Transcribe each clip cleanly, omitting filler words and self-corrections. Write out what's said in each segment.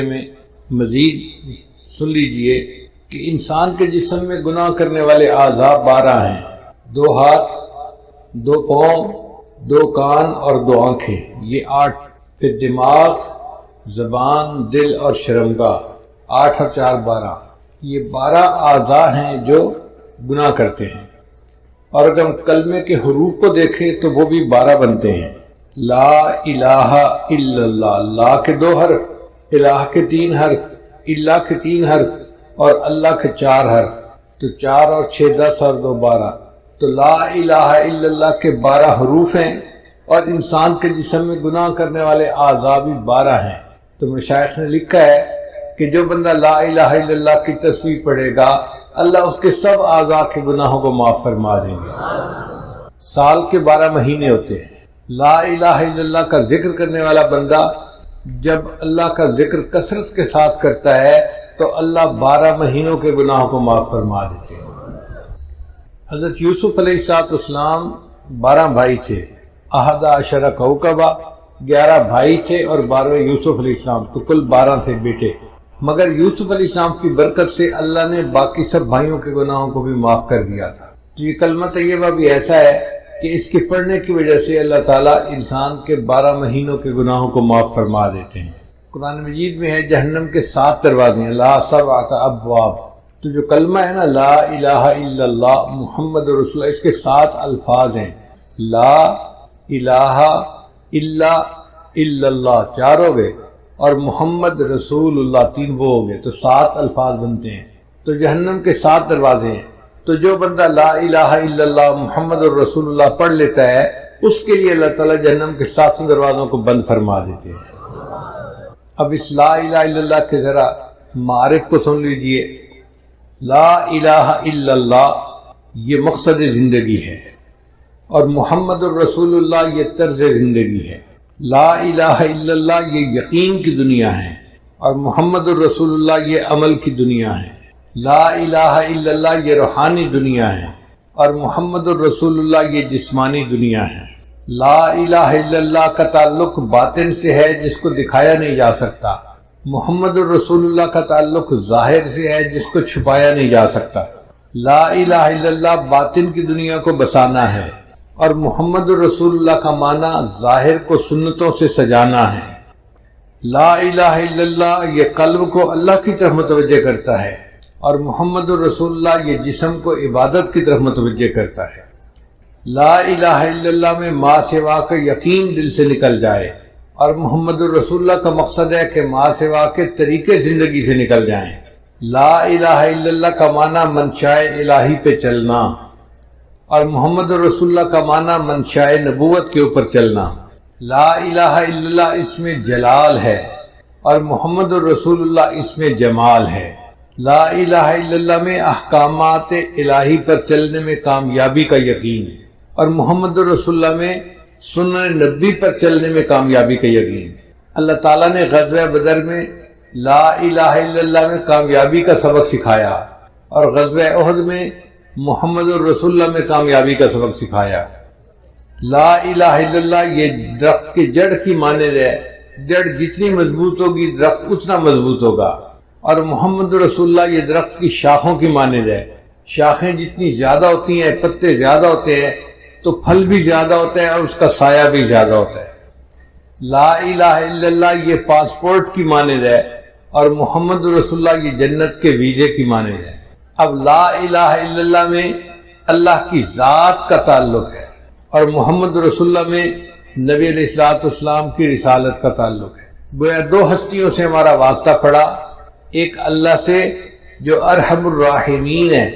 میں مزید سن لیجئے کہ انسان کے جسم میں گناہ کرنے والے اعضاء 12 ہیں، 2 ہاتھ، 2 پاؤں، 2 کان اور 2 آنکھیں، یہ 8۔ پھر دماغ، زبان، دل اور شرمگاہ، 8 اور 4 12۔ یہ 12 اعضاء ہیں جو گناہ کرتے ہیں۔ اور اگر ہم کلمے کے حروف کو دیکھیں تو وہ بھی 12 بنتے ہیں۔ لا الہ الا اللہ، لا کے 2 حرف، الہ کے 3 حرف، اللہ کے 3 حرف اور اللہ کے 4 حرف، تو 4 اور 6 10 اور 2 12۔ تو لا الہ الا اللہ کے 12 حروف ہیں، اور انسان کے جسم میں گناہ کرنے والے اعضاء بھی 12 ہیں۔ تو مشائخ نے لکھا ہے کہ جو بندہ لا الہ الا اللہ کی تسبیح پڑھے گا، اللہ اس کے سب اعضاء کے گناہوں کو معاف فرما دیں گے۔ سال کے 12 مہینے ہوتے ہیں۔ لا الہ الا اللہ کا ذکر کرنے والا بندہ جب اللہ کا ذکر کثرت کے ساتھ کرتا ہے تو اللہ 12 مہینوں کے گناہوں کو معاف فرما دیتے ہیں۔ حضرت یوسف علیہ السلام 12 بھائی تھے، 11 کوكبا، 11 بھائی تھے اور 12 یوسف علیہ السلام، تو کل 12 تھے بیٹے۔ مگر یوسف علیہ السلام کی برکت سے اللہ نے باقی سب بھائیوں کے گناہوں کو بھی معاف کر دیا تھا۔ تو یہ کلمہ طیبہ بھی ایسا ہے کہ اس کے پڑھنے کی وجہ سے اللہ تعالیٰ انسان کے 12 مہینوں کے گناہوں کو معاف فرما دیتے ہیں۔ قرآن مجید میں ہے جہنم کے 7 دروازے ہیں، لا 7 ابواب۔ تو جو کلمہ ہے نا لا الہ الا اللہ محمد رسول اللہ، اس کے 7 الفاظ ہیں۔ لا الہ الا اللہ 4 ہو گئے، اور محمد رسول اللہ 3 وہ ہو گئے، تو 7 الفاظ بنتے ہیں۔ تو جہنم کے 7 دروازے ہیں، تو جو بندہ لا الہ الا اللہ محمد رسول اللہ پڑھ لیتا ہے اس کے لیے اللہ تعالیٰ جہنم کے 7 دروازوں کو بند فرما دیتے ہیں۔ اب اس لا الہ الا اللہ کے ذرا معارف کو سن لیجئے۔ لا الہ الا اللہ یہ مقصد زندگی ہے، اور محمد الرسول اللہ یہ طرز زندگی ہے۔ لا الہ الا اللہ یہ یقین کی دنیا ہے، اور محمد الرسول اللہ یہ عمل کی دنیا ہے۔ لا الہ الا اللہ یہ روحانی دنیا ہے، اور محمد الرسول اللہ یہ جسمانی دنیا ہے۔ لا الہ الا اللہ کا تعلق باطن سے ہے جس کو دکھایا نہیں جا سکتا، محمد الرسول اللہ کا تعلق ظاہر سے ہے جس کو چھپایا نہیں جا سکتا۔ لا الہ الا اللہ باطن کی دنیا کو بسانا ہے، اور محمد الرسول اللہ کا معنی ظاہر کو سنتوں سے سجانا ہے۔ لا الہ الا اللہ یہ قلب کو اللہ کی طرف متوجہ کرتا ہے، اور محمد الرسول اللہ یہ جسم کو عبادت کی طرف متوجہ کرتا ہے۔ لا الہ الا اللہ میں ما سوا کا یقین دل سے نکل جائے، اور محمد الرسول اللہ کا مقصد ہے کہ ما سوا کے طریقے زندگی سے نکل جائیں۔ لا الہ الا اللہ کا معنی منشاء الہی پہ چلنا، اور محمد الرسول اللہ کا معنی منشاء نبوت کے اوپر چلنا۔ لا الہ الا اللہ اس میں جلال ہے، اور محمد الرسول اللہ اس میں جمال ہے۔ لا الہ الا اللہ میں احکامات الہی پر چلنے میں کامیابی کا یقین، اور محمد الرسول اللہ میں سنن نبی پر چلنے میں کامیابی کا یقین۔ اللہ تعالیٰ نے غزوہ بدر میں لا الہ الا اللہ میں کامیابی کا سبق سکھایا، اور غزوہ احد میں محمد الرسول اللہ میں کامیابی کا سبق سکھایا۔ لا الہ الا اللہ یہ درخت کی جڑ کی مانند ہے، جڑ جتنی مضبوط ہوگی درخت اتنا مضبوط ہوگا، اور محمد رسول اللہ یہ درخت کی شاخوں کی مانند ہے، شاخیں جتنی زیادہ ہوتی ہیں، پتے زیادہ ہوتے ہیں تو پھل بھی زیادہ ہوتا ہے اور اس کا سایہ بھی زیادہ ہوتا ہے۔ لا الہ الا اللہ یہ پاسپورٹ کی مانند ہے، اور محمد رسول اللہ یہ جنت کے ویزے کی مانند ہے۔ اب لا الہ الا اللہ میں اللہ کی ذات کا تعلق ہے، اور محمد رسول اللہ میں نبی علیہ السلام کی رسالت کا تعلق ہے۔ گویا 2 ہستیوں سے ہمارا واسطہ پڑا، ایک اللہ سے جو ارحم الراحمین ہے،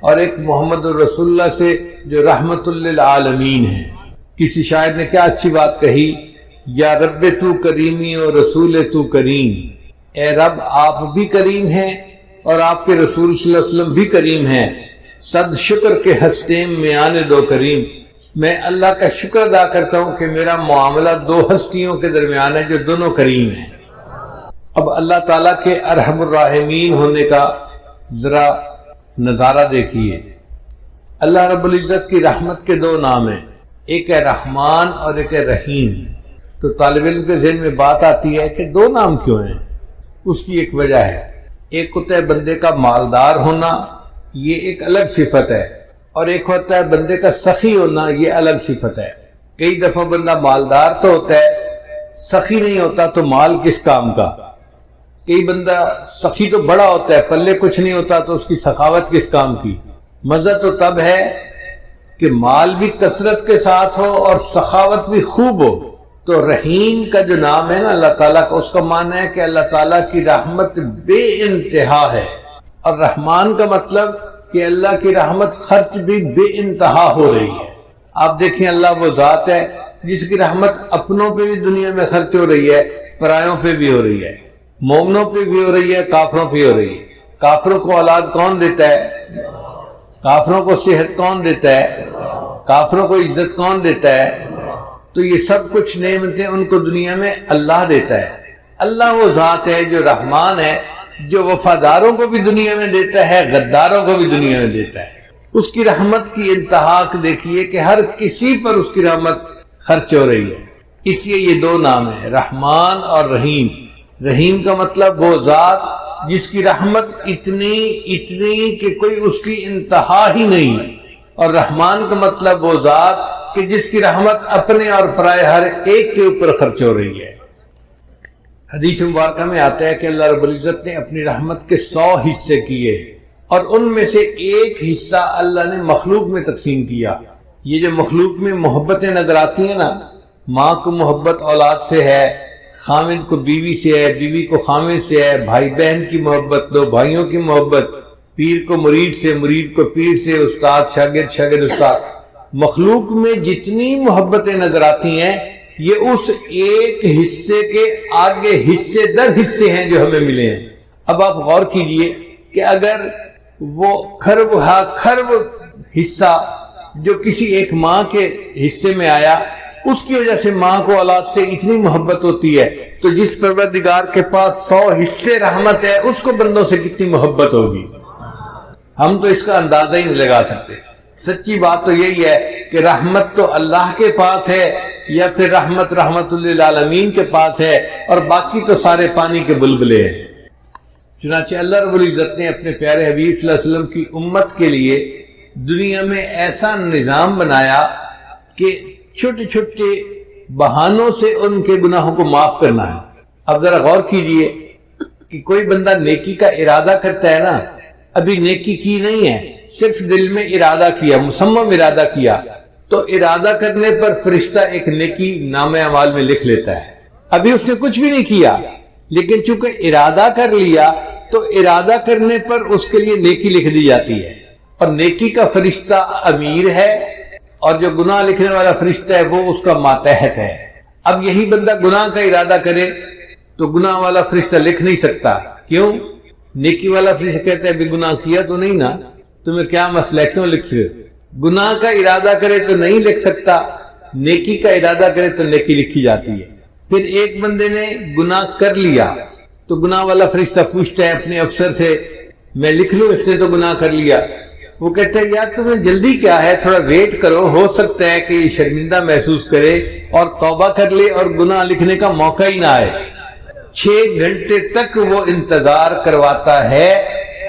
اور ایک محمد الرسول اللہ سے جو رحمت للعالمین ہے۔ کسی شاعر نے کیا اچھی بات کہی، یا رب تو کریمی و رسول تو کریم، اے رب آپ بھی کریم ہیں اور آپ کے رسول صلی اللہ علیہ وسلم بھی کریم ہیں، صد شکر کے ہستیم میں آنے دو کریم۔ میں اللہ کا شکر ادا کرتا ہوں کہ میرا معاملہ 2 ہستیوں کے درمیان ہے جو دونوں کریم ہیں۔ اب اللہ تعالیٰ کے ارحم الراحمین ہونے کا ذرا نظارہ دیکھیے۔ اللہ رب العزت کی رحمت کے 2 نام ہیں، ایک ہے رحمان اور ایک ہے رحیم۔ تو طالب علم کے ذہن میں بات آتی ہے کہ 2 نام کیوں ہیں؟ اس کی ایک وجہ ہے۔ ایک ہوتا ہے بندے کا مالدار ہونا، یہ ایک الگ صفت ہے، اور ایک ہوتا ہے بندے کا سخی ہونا، یہ الگ صفت ہے۔ کئی دفعہ بندہ مالدار تو ہوتا ہے، سخی نہیں ہوتا تو مال کس کام کا۔ کئی بندہ سخی تو بڑا ہوتا ہے، پلے کچھ نہیں ہوتا تو اس کی سخاوت کس کام کی۔ مزہ تو تب ہے کہ مال بھی کثرت کے ساتھ ہو اور سخاوت بھی خوب ہو۔ تو رحیم کا جو نام ہے نا اللہ تعالیٰ کا، اس کا معنی ہے کہ اللہ تعالیٰ کی رحمت بے انتہا ہے، اور رحمان کا مطلب کہ اللہ کی رحمت خرچ بھی بے انتہا ہو رہی ہے۔ آپ دیکھیں اللہ وہ ذات ہے جس کی رحمت اپنوں پہ بھی دنیا میں خرچ ہو رہی ہے، پرایوں پہ بھی ہو رہی ہے، مومنوں پہ بھی ہو رہی ہے، کافروں پہ ہو رہی ہے۔ کافروں کو اولاد کون دیتا ہے؟ کافروں کو صحت کون دیتا ہے؟ کافروں کو عزت کون دیتا ہے؟ تو یہ سب کچھ نعمتیں ان کو دنیا میں اللہ دیتا ہے۔ اللہ وہ ذات ہے جو رحمان ہے، جو وفاداروں کو بھی دنیا میں دیتا ہے، غداروں کو بھی دنیا میں دیتا ہے۔ اس کی رحمت کی انتہا دیکھیے کہ ہر کسی پر اس کی رحمت خرچ ہو رہی ہے۔ اس لیے یہ دو نام ہیں، رحمان اور رحیم۔ رحیم کا مطلب وہ ذات جس کی رحمت اتنی کہ کوئی اس کی انتہا ہی نہیں، اور رحمان کا مطلب وہ ذات کہ جس کی رحمت اپنے اور پرائے ہر ایک کے اوپر خرچ ہو رہی ہے۔ حدیث مبارکہ میں آتا ہے کہ اللہ رب العزت نے اپنی رحمت کے 100 حصے کیے، اور ان میں سے ایک حصہ اللہ نے مخلوق میں تقسیم کیا۔ یہ جو مخلوق میں محبتیں نظر آتی ہیں نا، ماں کو محبت اولاد سے ہے، خامد کو بیوی سے ہے، بیوی کو خامد سے ہے، بھائی بہن کی محبت، دو بھائیوں کی محبت، پیر کو مرید سے، مرید کو پیر سے، استاد شاگرد، شاگرد استاد۔ مخلوق میں جتنی محبتیں نظر آتی ہیں یہ اس ایک حصے کے آگے حصے در حصے ہیں جو ہمیں ملے ہیں۔ اب آپ غور کیجئے کہ اگر وہ کھرب حصہ جو کسی ایک ماں کے حصے میں آیا، اس کی وجہ سے ماں کو اولاد سے اتنی محبت ہوتی ہے، تو جس پروردگار کے پاس 100 حصے رحمت ہے، اس کو بندوں سے کتنی محبت ہوگی۔ ہم تو اس کا اندازہ ہی نہیں لگا سکتے۔ سچی بات تو یہی ہے کہ رحمت تو اللہ کے پاس ہے، یا پھر رحمت للعالمین کے پاس ہے، اور باقی تو سارے پانی کے بلبلے ہیں۔ چنانچہ اللہ رب العزت نے اپنے پیارے حبیب صلی اللہ علیہ وسلم کی امت کے لیے دنیا میں ایسا نظام بنایا کہ چھوٹے چھوٹے بہانوں سے ان کے گناہوں کو معاف کرنا ہے۔ اب ذرا غور کیجئے کہ کوئی بندہ نیکی کا ارادہ کرتا ہے نا، ابھی نیکی کی نہیں ہے، صرف دل میں ارادہ کیا، مصمم ارادہ کیا، تو ارادہ کرنے پر فرشتہ ایک نیکی نامہ اعمال میں لکھ لیتا ہے۔ ابھی اس نے کچھ بھی نہیں کیا، لیکن چونکہ ارادہ کر لیا تو ارادہ کرنے پر اس کے لیے نیکی لکھ دی جاتی ہے، اور نیکی کا فرشتہ امیر ہے، اور جو گناہ لکھنے والا فرشتہ ہے وہ اس کا ماتحت ہے۔ اب یہی بندہ گناہ کا ارادہ کرے تو گناہ والا فرشتہ لکھ نہیں سکتا۔ کیوں؟ نیکی والا فرشتہ کہتا ہے بھی گناہ کیا تو نہیں نا، تمہیں کیا مسئلہ ہے، کیوں لکھ سکتے؟ گناہ کا ارادہ کرے تو نہیں لکھ سکتا، نیکی کا ارادہ کرے تو نیکی لکھی جاتی ہے۔ پھر ایک بندے نے گناہ کر لیا تو گناہ والا فرشتہ پوچھتا ہے اپنے افسر سے، میں لکھ لوں اس نے تو گناہ کر لیا؟ وہ کہتا ہے یار تمہیں جلدی کیا ہے، تھوڑا ویٹ کرو، ہو سکتا ہے کہ یہ شرمندہ محسوس کرے اور توبہ کر لے اور گناہ لکھنے کا موقع ہی نہ آئے۔ 6 گھنٹے تک وہ انتظار کرواتا ہے۔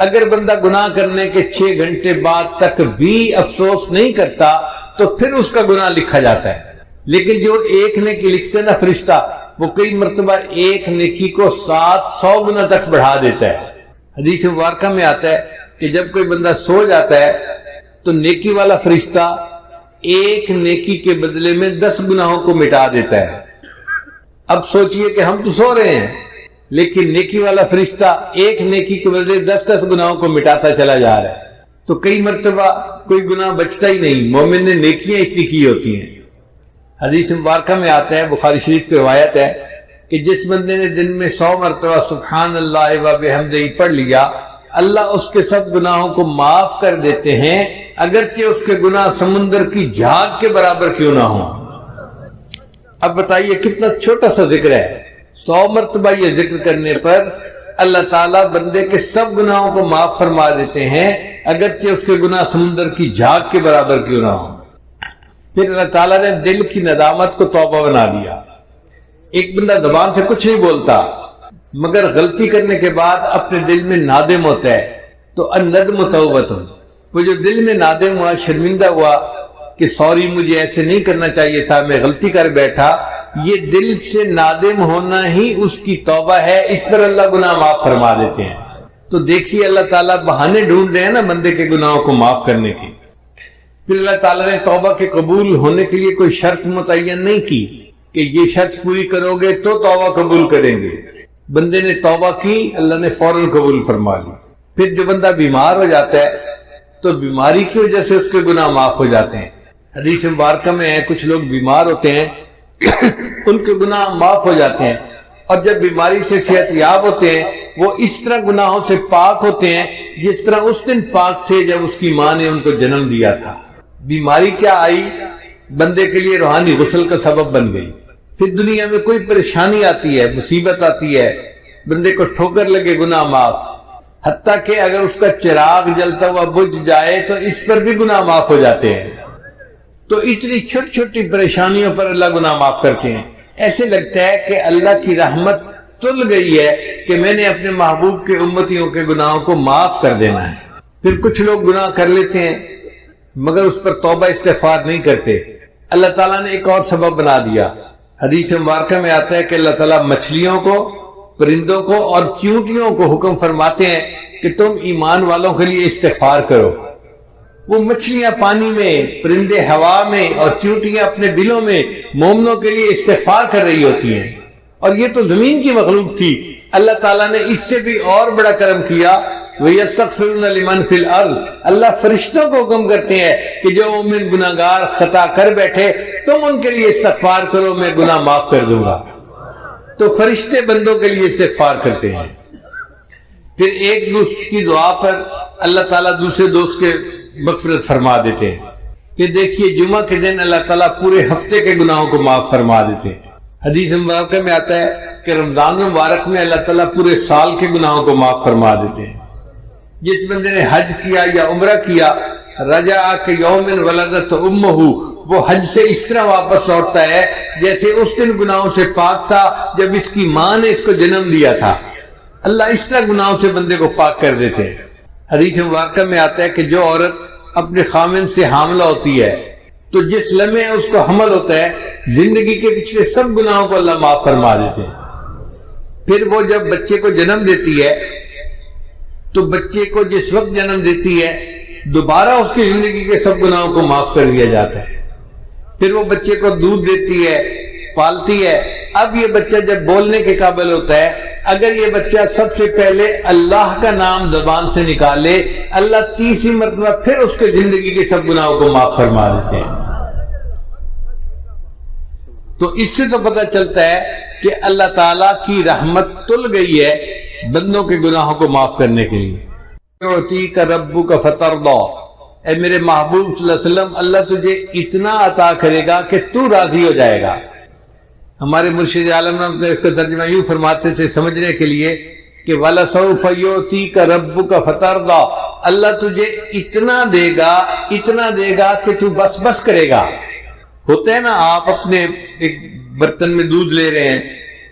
اگر بندہ گناہ کرنے کے 6 گھنٹے بعد تک بھی افسوس نہیں کرتا تو پھر اس کا گناہ لکھا جاتا ہے۔ لیکن جو ایک نیکی لکھتے نا فرشتہ، وہ کئی مرتبہ ایک نیکی کو 700 گنا تک بڑھا دیتا ہے۔ حدیث مبارکہ میں آتا ہے کہ جب کوئی بندہ سو جاتا ہے تو نیکی والا فرشتہ ایک نیکی کے بدلے میں 10 گناہوں کو مٹا دیتا ہے۔ اب سوچئے کہ ہم تو سو رہے ہیں، لیکن نیکی والا فرشتہ ایک نیکی کے بدلے 10 گناہوں کو مٹاتا چلا جا رہا ہے۔ تو کئی مرتبہ کوئی گناہ بچتا ہی نہیں، مومن نے نیکیاں اتنی کی ہوتی ہیں۔ حدیث مبارکہ میں آتا ہے، بخاری شریف کی روایت ہے کہ جس بندے نے دن میں 100 مرتبہ سبحان اللہ و بحمدہ پڑھ لیا، اللہ اس کے سب گناہوں کو معاف کر دیتے ہیں، اگرچہ اس کے گناہ سمندر کی جھاگ کے برابر کیوں نہ ہوں۔ اب بتائیے کتنا چھوٹا سا ذکر ہے، 100 مرتبہ یہ ذکر کرنے پر اللہ تعالیٰ بندے کے سب گناہوں کو معاف فرما دیتے ہیں، اگرچہ اس کے گناہ سمندر کی جھاگ کے برابر کیوں نہ ہوں۔ پھر اللہ تعالیٰ نے دل کی ندامت کو توبہ بنا دیا۔ ایک بندہ زبان سے کچھ نہیں بولتا، مگر غلطی کرنے کے بعد اپنے دل میں نادم ہوتا ہے تو الندم توبۃ، وہ جو دل میں نادم ہوا، شرمندہ ہوا کہ سوری مجھے ایسے نہیں کرنا چاہیے تھا، میں غلطی کر بیٹھا، یہ دل سے نادم ہونا ہی اس کی توبہ ہے، اس پر اللہ گناہ معاف فرما دیتے ہیں۔ تو دیکھیے اللہ تعالیٰ بہانے ڈھونڈ رہے ہیں نا بندے کے گناہوں کو معاف کرنے کی۔ پھر اللہ تعالیٰ نے توبہ کے قبول ہونے کے لیے کوئی شرط متعین نہیں کی کہ یہ شرط پوری کرو گے تو توبہ قبول کریں گے۔ بندے نے توبہ کی، اللہ نے فوراً قبول فرما لی۔ پھر جو بندہ بیمار ہو جاتا ہے تو بیماری کی وجہ سے اس کے گناہ معاف ہو جاتے ہیں۔ حدیث مبارکہ میں ہے کچھ لوگ بیمار ہوتے ہیں ان کے گناہ معاف ہو جاتے ہیں، اور جب بیماری سے صحت یاب ہوتے ہیں وہ اس طرح گناہوں سے پاک ہوتے ہیں جس طرح اس دن پاک تھے جب اس کی ماں نے ان کو جنم دیا تھا۔ بیماری کیا آئی؟ بندے کے لیے روحانی غسل کا سبب بن گئی۔ پھر دنیا میں کوئی پریشانی آتی ہے، مصیبت آتی ہے، بندے کو ٹھوکر لگے، گناہ معاف، حتیٰ کہ اگر اس کا چراغ جلتا ہوا بجھ جائے تو اس پر بھی گناہ معاف ہو جاتے ہیں۔ تو اتنی چھوٹی چھوٹی پریشانیوں پر اللہ گناہ معاف کرتے ہیں۔ ایسے لگتا ہے کہ اللہ کی رحمت تل گئی ہے کہ میں نے اپنے محبوب کے امتیوں کے گناہوں کو معاف کر دینا ہے۔ پھر کچھ لوگ گناہ کر لیتے ہیں مگر اس پر توبہ استغفار نہیں کرتے۔ اللہ تعالیٰ نے ایک اور سبب بنا دیا۔ حدیث مبارکہ میں آتا ہے کہ اللہ تعالیٰ مچھلیوں کو، پرندوں کو اور چیونٹیوں کو حکم فرماتے ہیں کہ تم ایمان والوں کے لیے استغفار کرو۔ وہ مچھلیاں پانی میں، پرندے ہوا میں اور چیونٹیاں اپنے بلوں میں مومنوں کے لیے استغفار کر رہی ہوتی ہیں، اور یہ تو زمین کی مخلوق تھی۔ اللہ تعالیٰ نے اس سے بھی اور بڑا کرم کیا، وَيَسْتَغْفِرُونَ لِمَنْ فِي الْأَرْضِ، اللہ فرشتوں کو حکم کرتے ہیں کہ جو مومن گناہگار خطا کر بیٹھے تم ان کے لیے استغفار کرو، میں گناہ معاف کر دوں گا۔ تو فرشتے بندوں کے لیے استغفار کرتے ہیں۔ پھر ایک دوسرے کی دعا پر اللہ تعالیٰ دوسرے دوست کے مغفرت فرما دیتے ہیں۔ پھر دیکھیے جمعہ کے دن اللہ تعالیٰ پورے ہفتے کے گناہوں کو معاف فرما دیتے ہیں۔ حدیث مبارکہ میں آتا ہے کہ رمضان مبارک میں اللہ تعالیٰ پورے سال کے گناہوں کو معاف فرما دیتے ہیں۔ جس بندے نے حج کیا یا عمرہ کیا، رجع کہ یوم ولدت امہ، وہ حج سے اس طرح واپس لوٹتا ہے جیسے اس دن گناہوں سے پاک تھا جب اس کی ماں نے اس کو جنم دیا تھا۔ اللہ اس طرح گناہوں سے بندے کو پاک کر دیتے ہیں۔ حدیث مبارکہ میں آتا ہے کہ جو عورت اپنے خامن سے حاملہ ہوتی ہے تو جس لمحے اس کو حمل ہوتا ہے زندگی کے پچھلے سب گناہوں کو اللہ معاف فرما دیتے ہیں۔ پھر وہ جب بچے کو جنم دیتی ہے تو بچے کو جس وقت جنم دیتی ہے دوبارہ اس کی زندگی کے سب گناہوں کو معاف کر دیا جاتا ہے۔ پھر وہ بچے کو دودھ دیتی ہے، پالتی ہے۔ اب یہ بچہ جب بولنے کے قابل ہوتا ہے، اگر یہ بچہ سب سے پہلے اللہ کا نام زبان سے نکالے، اللہ تیسری مرتبہ پھر اس کے زندگی کے سب گناہوں کو معاف فرما دیتے ہیں۔ تو اس سے تو پتہ چلتا ہے کہ اللہ تعالیٰ کی رحمت تل گئی ہے بندوں کے گناہوں کو معاف کرنے کے لیے۔ یعطیک ربک فترضی، اے میرے محبوب صلی اللہ علیہ وسلم، اللہ تجھے اتنا عطا کرے گا کہ تو راضی ہو جائے گا۔ ہمارے مرشد عالم اس کا ترجمہ یوں فرماتے تھے سمجھنے کے لیے کہ وَلَسَوْفَ يُعْطِيكَ رَبُّكَ فَتَرْضَى، اللہ تجھے اتنا دے گا کہ تو بس بس کرے گا۔ ہوتا ہے نا، آپ اپنے ایک برتن میں دودھ لے رہے ہیں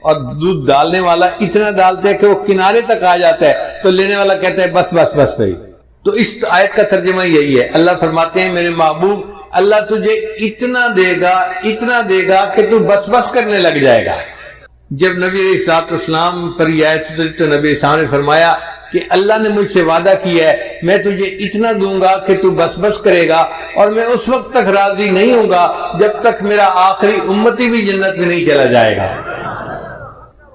اور دودھ ڈالنے والا اتنا ڈالتے ہے کہ وہ کنارے تک آ جاتا ہے تو لینے والا کہتا ہے بس بس بس بھائی۔ تو اس آیت کا ترجمہ یہی ہے، اللہ فرماتے ہیں میرے محبوب اللہ تجھے اتنا دے گا کہ تو بس بس کرنے لگ جائے گا۔ جب نبی علیہ السلام پر یہ آیت اتری تو نبی علیہ السلام نے فرمایا کہ اللہ نے مجھ سے وعدہ کیا ہے میں تجھے اتنا دوں گا کہ تو بس بس کرے گا، اور میں اس وقت تک راضی نہیں ہوں گا جب تک میرا آخری امتی بھی جنت میں نہیں چلا جائے گا۔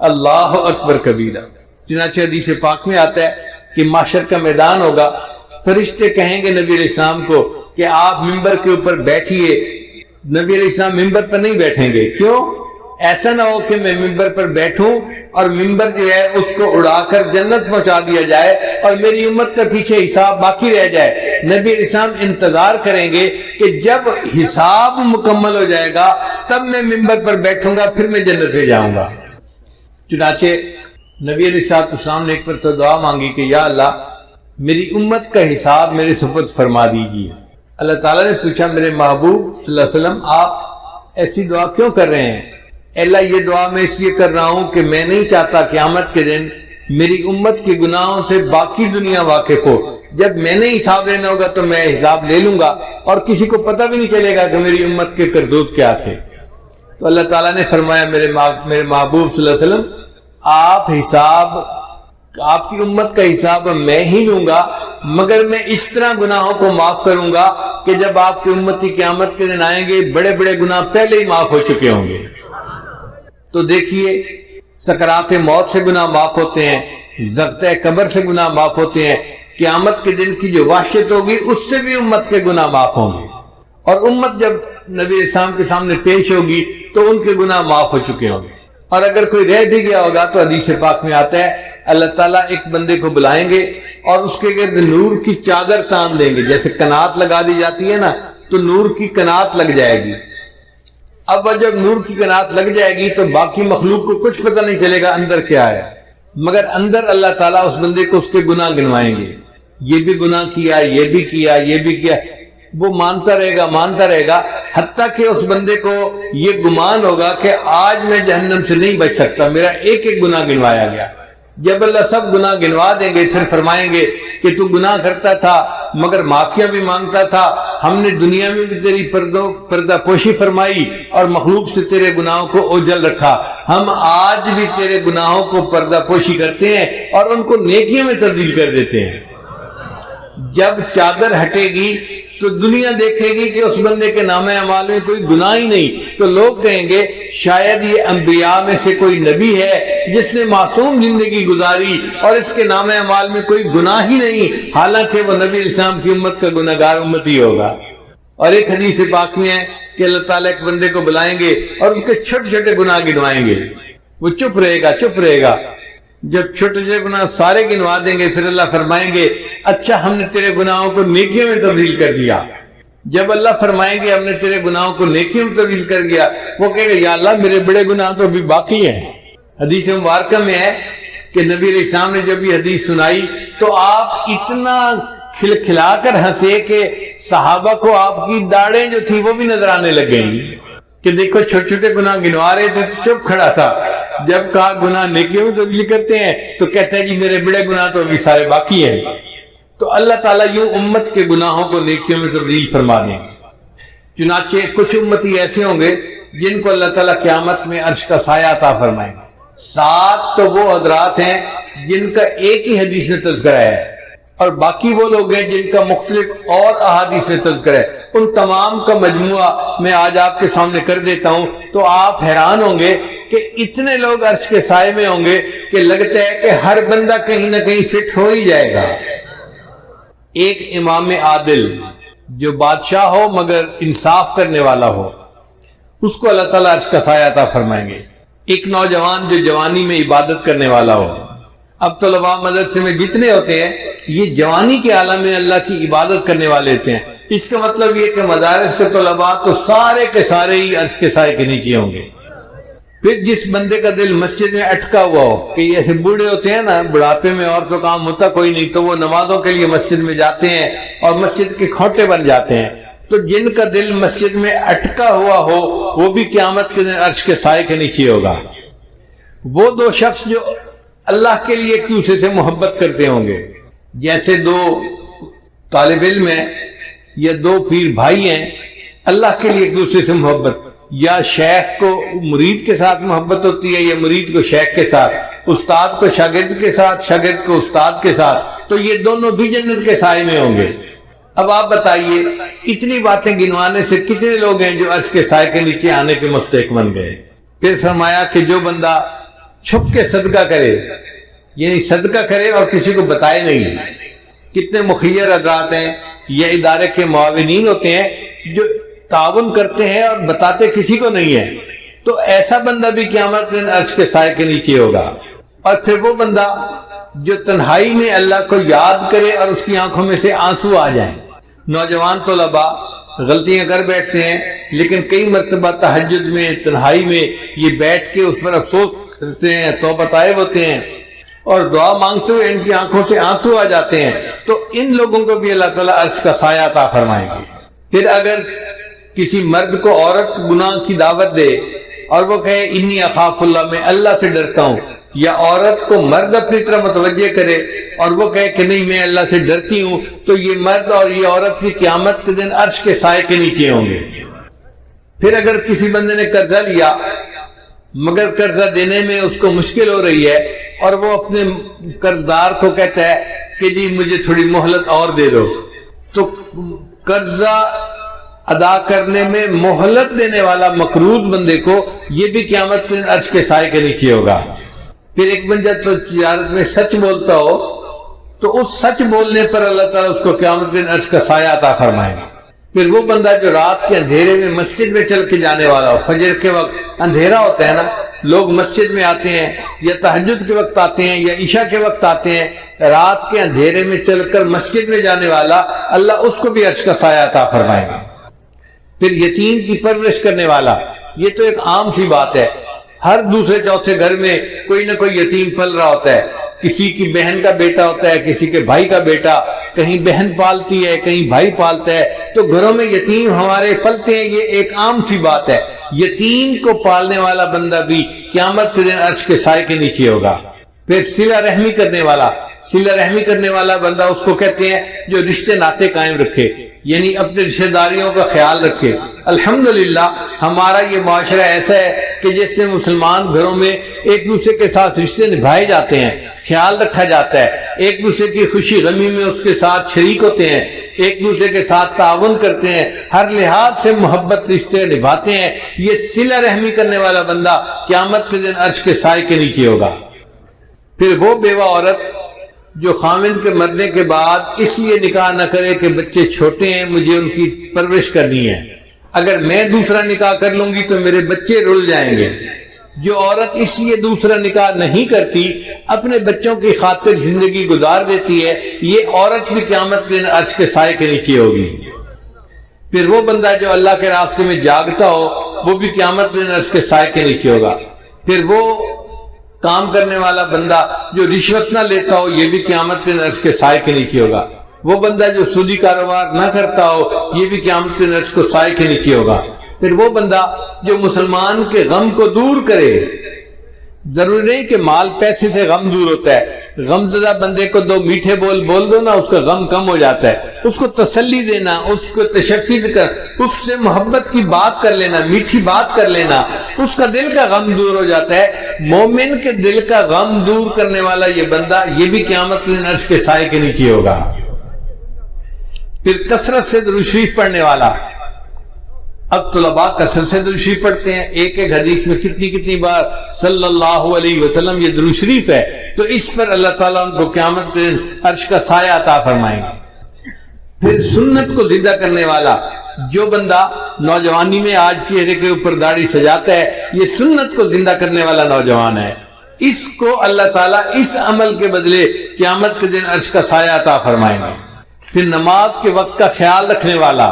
اللہ اکبر کبیرہ۔ چنانچہ حدیث پاک میں آتا ہے کہ محشر کا میدان ہوگا، فرشتے کہیں گے نبی علیہ السلام کو کہ آپ ممبر کے اوپر بیٹھیے۔ نبی علیہ السلام ممبر پر نہیں بیٹھیں گے، کیوں؟ ایسا نہ ہو کہ میں ممبر پر بیٹھوں اور ممبر جو ہے اس کو اڑا کر جنت پہنچا دیا جائے اور میری امت کا پیچھے حساب باقی رہ جائے۔ نبی علیہ السلام انتظار کریں گے کہ جب حساب مکمل ہو جائے گا تب میں ممبر پر بیٹھوں گا، پھر میں جنت میں جاؤں گا۔ چنانچہ نبی علیہ السلام نے ایک پر تو دعا مانگی کہ یا اللہ میری امت کا حساب میرے سپرد فرما دیجیے۔ اللہ تعالیٰ نے پوچھا میرے محبوب صلی اللہ علیہ وسلم آپ ایسی دعا کیوں کر رہے ہیں؟ اللہ یہ دعا میں اس لیے کر رہا ہوں کہ میں نہیں چاہتا قیامت کے دن میری امت کے گناہوں سے باقی دنیا واقف ہو. جب میں نے حساب لینا ہوگا تو میں حساب لے لوں گا اور کسی کو پتہ بھی نہیں چلے گا کہ میری امت کے کرتوت کیا تھے. تو اللہ تعالیٰ نے فرمایا میرے محبوب صلی اللہ علیہ وسلم آپ کی امت کا حساب میں ہی لوں گا، مگر میں اس طرح گناہوں کو معاف کروں گا کہ جب آپ کی امتی قیامت کے دن آئیں گے بڑے بڑے گناہ پہلے ہی معاف ہو چکے ہوں گے. تو دیکھیے سکرات موت سے گناہ معاف ہوتے ہیں، ضغطۂ قبر سے گناہ معاف ہوتے ہیں، قیامت کے دن کی جو وحشت ہوگی اس سے بھی امت کے گناہ معاف ہوں گے، اور امت جب نبی اسلام کے سامنے پیش ہوگی تو ان کے گناہ معاف ہو چکے ہوں گے. اور اگر کوئی رہ بھی گیا ہوگا تو حدیث پاک میں آتا ہے اللہ تعالیٰ ایک بندے کو بلائیں گے اور اس کے گرد نور کی چادر تان دیں گے، جیسے کنات لگا دی جاتی ہے نا، تو نور کی کنات لگ جائے گی. اب جب نور کی کنات لگ جائے گی تو باقی مخلوق کو کچھ پتہ نہیں چلے گا اندر کیا ہے، مگر اندر اللہ تعالیٰ اس بندے کو اس کے گناہ گنوائیں گے. یہ بھی گناہ کیا، یہ بھی کیا، یہ بھی کیا. وہ مانتا رہے گا حتیٰ کہ اس بندے کو یہ گمان ہوگا کہ آج میں جہنم سے نہیں بچ سکتا، میرا ایک ایک گناہ گنوایا گیا. جب اللہ سب گناہ گنوا دیں گے پھر فرمائیں گے کہ تو گناہ کرتا تھا مگر معافیاں بھی مانگتا تھا، ہم نے دنیا میں بھی تیری پردہ پوشی فرمائی اور مخلوق سے تیرے گناہوں کو اوجھل رکھا، ہم آج بھی تیرے گناہوں کو پردہ پوشی کرتے ہیں اور ان کو نیکیوں میں تبدیل کر دیتے ہیں. جب چادر ہٹے گی تو دنیا دیکھے گی کہ اس بندے کے نام اعمال میں کوئی گناہ ہی نہیں، تو لوگ کہیں گے شاید یہ انبیاء میں سے کوئی نبی ہے جس نے معصوم زندگی گزاری اور اس کے نام اعمال میں کوئی گناہ ہی نہیں، حالانکہ وہ نبی اسلام کی امت کا گناہگار امتی ہوگا. اور ایک حدیث پاک میں ہے کہ اللہ تعالیٰ ایک بندے کو بلائیں گے اور اس کے چھوٹے چھوٹے گناہ گنوائیں گے، وہ چپ رہے گا. جب چھوٹے چھوٹے گناہ سارے گنوا دیں گے پھر اللہ فرمائیں گے اچھا ہم نے تیرے گناہوں کو نیکیوں میں تبدیل کر دیا. جب اللہ فرمائیں گے ہم نے تیرے گناہوں کو نیکیوں میں تبدیل کر دیا، وہ کہے گا یا اللہ میرے بڑے گناہ تو ابھی باقی ہیں. حدیث مبارکہ میں ہے کہ نبی علیہ السلام نے جب یہ حدیث سنائی تو آپ اتنا کھلکھلا کر ہنسے کہ صحابہ کو آپ کی داڑیں جو تھی وہ بھی نظر آنے لگ گئی کہ دیکھو چھوٹے چھوٹے گناہ گنوا رہے تھے تو چپ کھڑا تھا، جب کہا گناہ نیکیوں میں تبدیل کرتے ہیں تو کہتے ہیں جی میرے بڑے گناہ تو ابھی سارے باقی ہیں. تو اللہ تعالیٰ یوں امت کے گناہوں کو نیکیوں میں تبدیل فرما دیں گے. چنانچہ کچھ امتی ایسے ہوں گے جن کو اللہ تعالیٰ قیامت میں عرش کا سایہ عطا فرمائیں گے. 7 تو وہ حضرات ہیں جن کا ایک ہی حدیث میں تذکرہ ہے اور باقی وہ لوگ ہیں جن کا مختلف اور احادیث میں تذکرہ ہے. ان تمام کا مجموعہ میں آج آپ کے سامنے کر دیتا ہوں تو آپ حیران ہوں گے کہ اتنے لوگ عرش کے سائے میں ہوں گے کہ لگتا ہے کہ ہر بندہ کہیں نہ کہیں فٹ ہو ہی جائے گا. ایک امام عادل جو بادشاہ ہو مگر انصاف کرنے والا ہو، اس کو اللہ تعالیٰ عرش کا سایہ عطا فرمائیں گے. ایک نوجوان جو جوانی میں عبادت کرنے والا ہو. اب طلباء مدرسے میں جتنے ہوتے ہیں یہ جوانی کے عالم میں اللہ کی عبادت کرنے والے ہوتے ہیں. اس کا مطلب یہ کہ مدارس کے طلباء تو سارے کے سارے ہی عرش کے سائے کے نیچے ہوں گے. پھر جس بندے کا دل مسجد میں اٹکا ہوا ہو کہ یہ ایسے بوڑھے ہوتے ہیں نا، بڑھاپے میں اور تو کام ہوتا کوئی نہیں تو وہ نمازوں کے لیے مسجد میں جاتے ہیں اور مسجد کے کھوٹے بن جاتے ہیں، تو جن کا دل مسجد میں اٹکا ہوا ہو وہ بھی قیامت کے دن عرش کے سائے کے نیچے ہوگا. وہ 2 شخص جو اللہ کے لیے ایک دوسرے سے محبت کرتے ہوں گے، جیسے 2 طالب علم ہیں یا 2 پیر بھائی ہیں، اللہ کے لیے ایک دوسرے سے محبت، یا شیخ کو مرید کے ساتھ محبت ہوتی ہے یا مرید کو شیخ کے ساتھ، استاد کو شاگرد کے ساتھ، شاگرد کو استاد کے ساتھ، تو یہ دونوں بھی جنت کے سائے میں ہوں گے. اب آپ بتائیے اتنی باتیں گنوانے سے کتنے لوگ ہیں جو عرش کے سائے کے نیچے آنے کے مستحق بن گئے. پھر فرمایا کہ جو بندہ چھپ کے صدقہ کرے، یعنی صدقہ کرے اور کسی کو بتائے نہیں. کتنے مخیر حضرات ہیں یا ادارے کے معاونین ہوتے ہیں جو تعاون کرتے ہیں اور بتاتے کسی کو نہیں ہے، تو ایسا بندہ بھی قیامت دن عرش کے سائے کے نیچے ہوگا. اور پھر وہ بندہ جو تنہائی میں اللہ کو یاد کرے اور اس کی آنکھوں میں سے آنسو آ جائیں. نوجوان طلباء غلطیاں کر بیٹھتے ہیں لیکن کئی مرتبہ تہجد میں تنہائی میں یہ بیٹھ کے اس پر افسوس کرتے ہیں، توبہ طائب ہوتے ہیں اور دعا مانگتے ہوئے ان کی آنکھوں سے آنسو آ جاتے ہیں، تو ان لوگوں کو بھی اللہ تعالیٰ عرش کا سایہ عطا فرمائیں گے. پھر اگر کسی مرد کو عورت گناہ کی دعوت دے اور وہ کہے انی اخاف اللہ، میں اللہ سے ڈرتا ہوں، یا عورت کو مرد اپنی طرف متوجہ کرے اور وہ کہے کہ نہیں میں اللہ سے ڈرتی ہوں، تو یہ مرد اور یہ عورت بھی قیامت کے دن عرش کے سائے کے نیچے ہوں گے۔ پھر اگر کسی بندے نے قرضہ لیا مگر قرضہ دینے میں اس کو مشکل ہو رہی ہے اور وہ اپنے قرضدار کو کہتا ہے کہ جی مجھے تھوڑی مہلت اور دے دو، تو قرضہ ادا کرنے میں مہلت دینے والا مقروض بندے کو یہ بھی قیامت کے دن عرش کے سائے کے نیچے ہوگا۔ پھر ایک بندہ تو تجارت میں سچ بولتا ہو تو اس سچ بولنے پر اللہ تعالیٰ اس کو قیامت کے دن عرش کا سایہ عطا فرمائے گا۔ پھر وہ بندہ جو رات کے اندھیرے میں مسجد میں چل کے جانے والا ہو، فجر کے وقت اندھیرا ہوتا ہے نا، لوگ مسجد میں آتے ہیں یا تہجد کے وقت آتے ہیں یا عشاء کے وقت آتے ہیں، رات کے اندھیرے میں چل کر مسجد میں جانے والا، اللہ اس کو بھی عرش کا سایہ عطا فرمائے گا۔ پھر یتیم کی پرورش کرنے والا، یہ تو ایک عام سی بات ہے، ہر دوسرے چوتھے گھر میں کوئی نہ کوئی یتیم پل رہا ہوتا ہے، کسی کی بہن کا بیٹا ہوتا ہے، کسی کے بھائی کا بیٹا، کہیں بہن پالتی ہے کہیں بھائی پالتا ہے، تو گھروں میں یتیم ہمارے پلتے ہیں، یہ ایک عام سی بات ہے۔ یتیم کو پالنے والا بندہ بھی قیامت کے دن عرش کے سائے کے نیچے ہوگا۔ پھر صلہ رحمی کرنے والا، صلہ رحمی کرنے والا بندہ اس کو کہتے ہیں جو رشتے ناطے قائم رکھے، یعنی اپنے رشتہ داریوں کا خیال رکھے۔ الحمدللہ ہمارا یہ معاشرہ ایسا ہے کہ جس میں مسلمان گھروں میں ایک دوسرے کے ساتھ رشتے نبھائے جاتے ہیں، خیال رکھا جاتا ہے، ایک دوسرے کی خوشی غمی میں اس کے ساتھ شریک ہوتے ہیں، ایک دوسرے کے ساتھ تعاون کرتے ہیں، ہر لحاظ سے محبت رشتے نبھاتے ہیں۔ یہ صلہ رحمی کرنے والا بندہ قیامت کے دن عرش کے سائے کے نیچے ہوگا۔ پھر وہ بیوہ عورت جو خاوند کے مرنے کے بعد اس لیے نکاح نہ کرے کہ بچے چھوٹے ہیں مجھے ان کی پرورش کرنی ہے، اگر میں دوسرا نکاح کر لوں گی تو میرے بچے رل جائیں گے، جو عورت اس لیے دوسرا نکاح نہیں کرتی، اپنے بچوں کی خاطر زندگی گزار دیتی ہے، یہ عورت بھی قیامت کے دن عرش کے سائے کے نیچے ہوگی۔ پھر وہ بندہ جو اللہ کے راستے میں جاگتا ہو وہ بھی قیامت کے دن عرش کے سائے کے نیچے ہوگا۔ پھر وہ کام کرنے والا بندہ جو رشوت نہ لیتا ہو یہ بھی قیامت کے دن عرش کے سائے کے نیچے ہوگا۔ وہ بندہ جو سودی کاروبار نہ کرتا ہو یہ بھی قیامت کے دن عرش کے سائے کے نیچے ہوگا۔ پھر وہ بندہ جو مسلمان کے غم کو دور کرے، ضروری نہیں کہ مال پیسے سے غم دور ہوتا ہے، غم زدہ بندے کو دو میٹھے بول بول دو نا اس کا غم کم ہو جاتا ہے، اس کو تسلی دینا، اس کو تشفی کر، اس سے محبت کی بات کر لینا، میٹھی بات کر لینا، اس کا دل کا غم دور ہو جاتا ہے۔ مومن کے دل کا غم دور کرنے والا یہ بندہ یہ بھی قیامت کے دن عرش کے سائے کے نیچے ہوگا۔ پھر کثرت سے درود شریف پڑھنے والا، اب طلباء کثرت سے درود شریف پڑھتے ہیں، ایک ایک حدیث میں کتنی بار صلی اللہ علیہ وسلم یہ درود شریف ہے، تو اس پر اللہ تعالیٰ ان کو قیامت کے دن عرش کا سایہ عطا فرمائیں گے۔ پھر سنت کو زندہ کرنے والا، جو بندہ نوجوانی میں آج چہرے کے اوپر داڑھی سجاتا ہے یہ سنت کو زندہ کرنے والا نوجوان ہے، اس کو اللہ تعالیٰ اس عمل کے بدلے قیامت کے دن عرش کا سایہ عطا فرمائیں گے۔ پھر نماز کے وقت کا خیال رکھنے والا،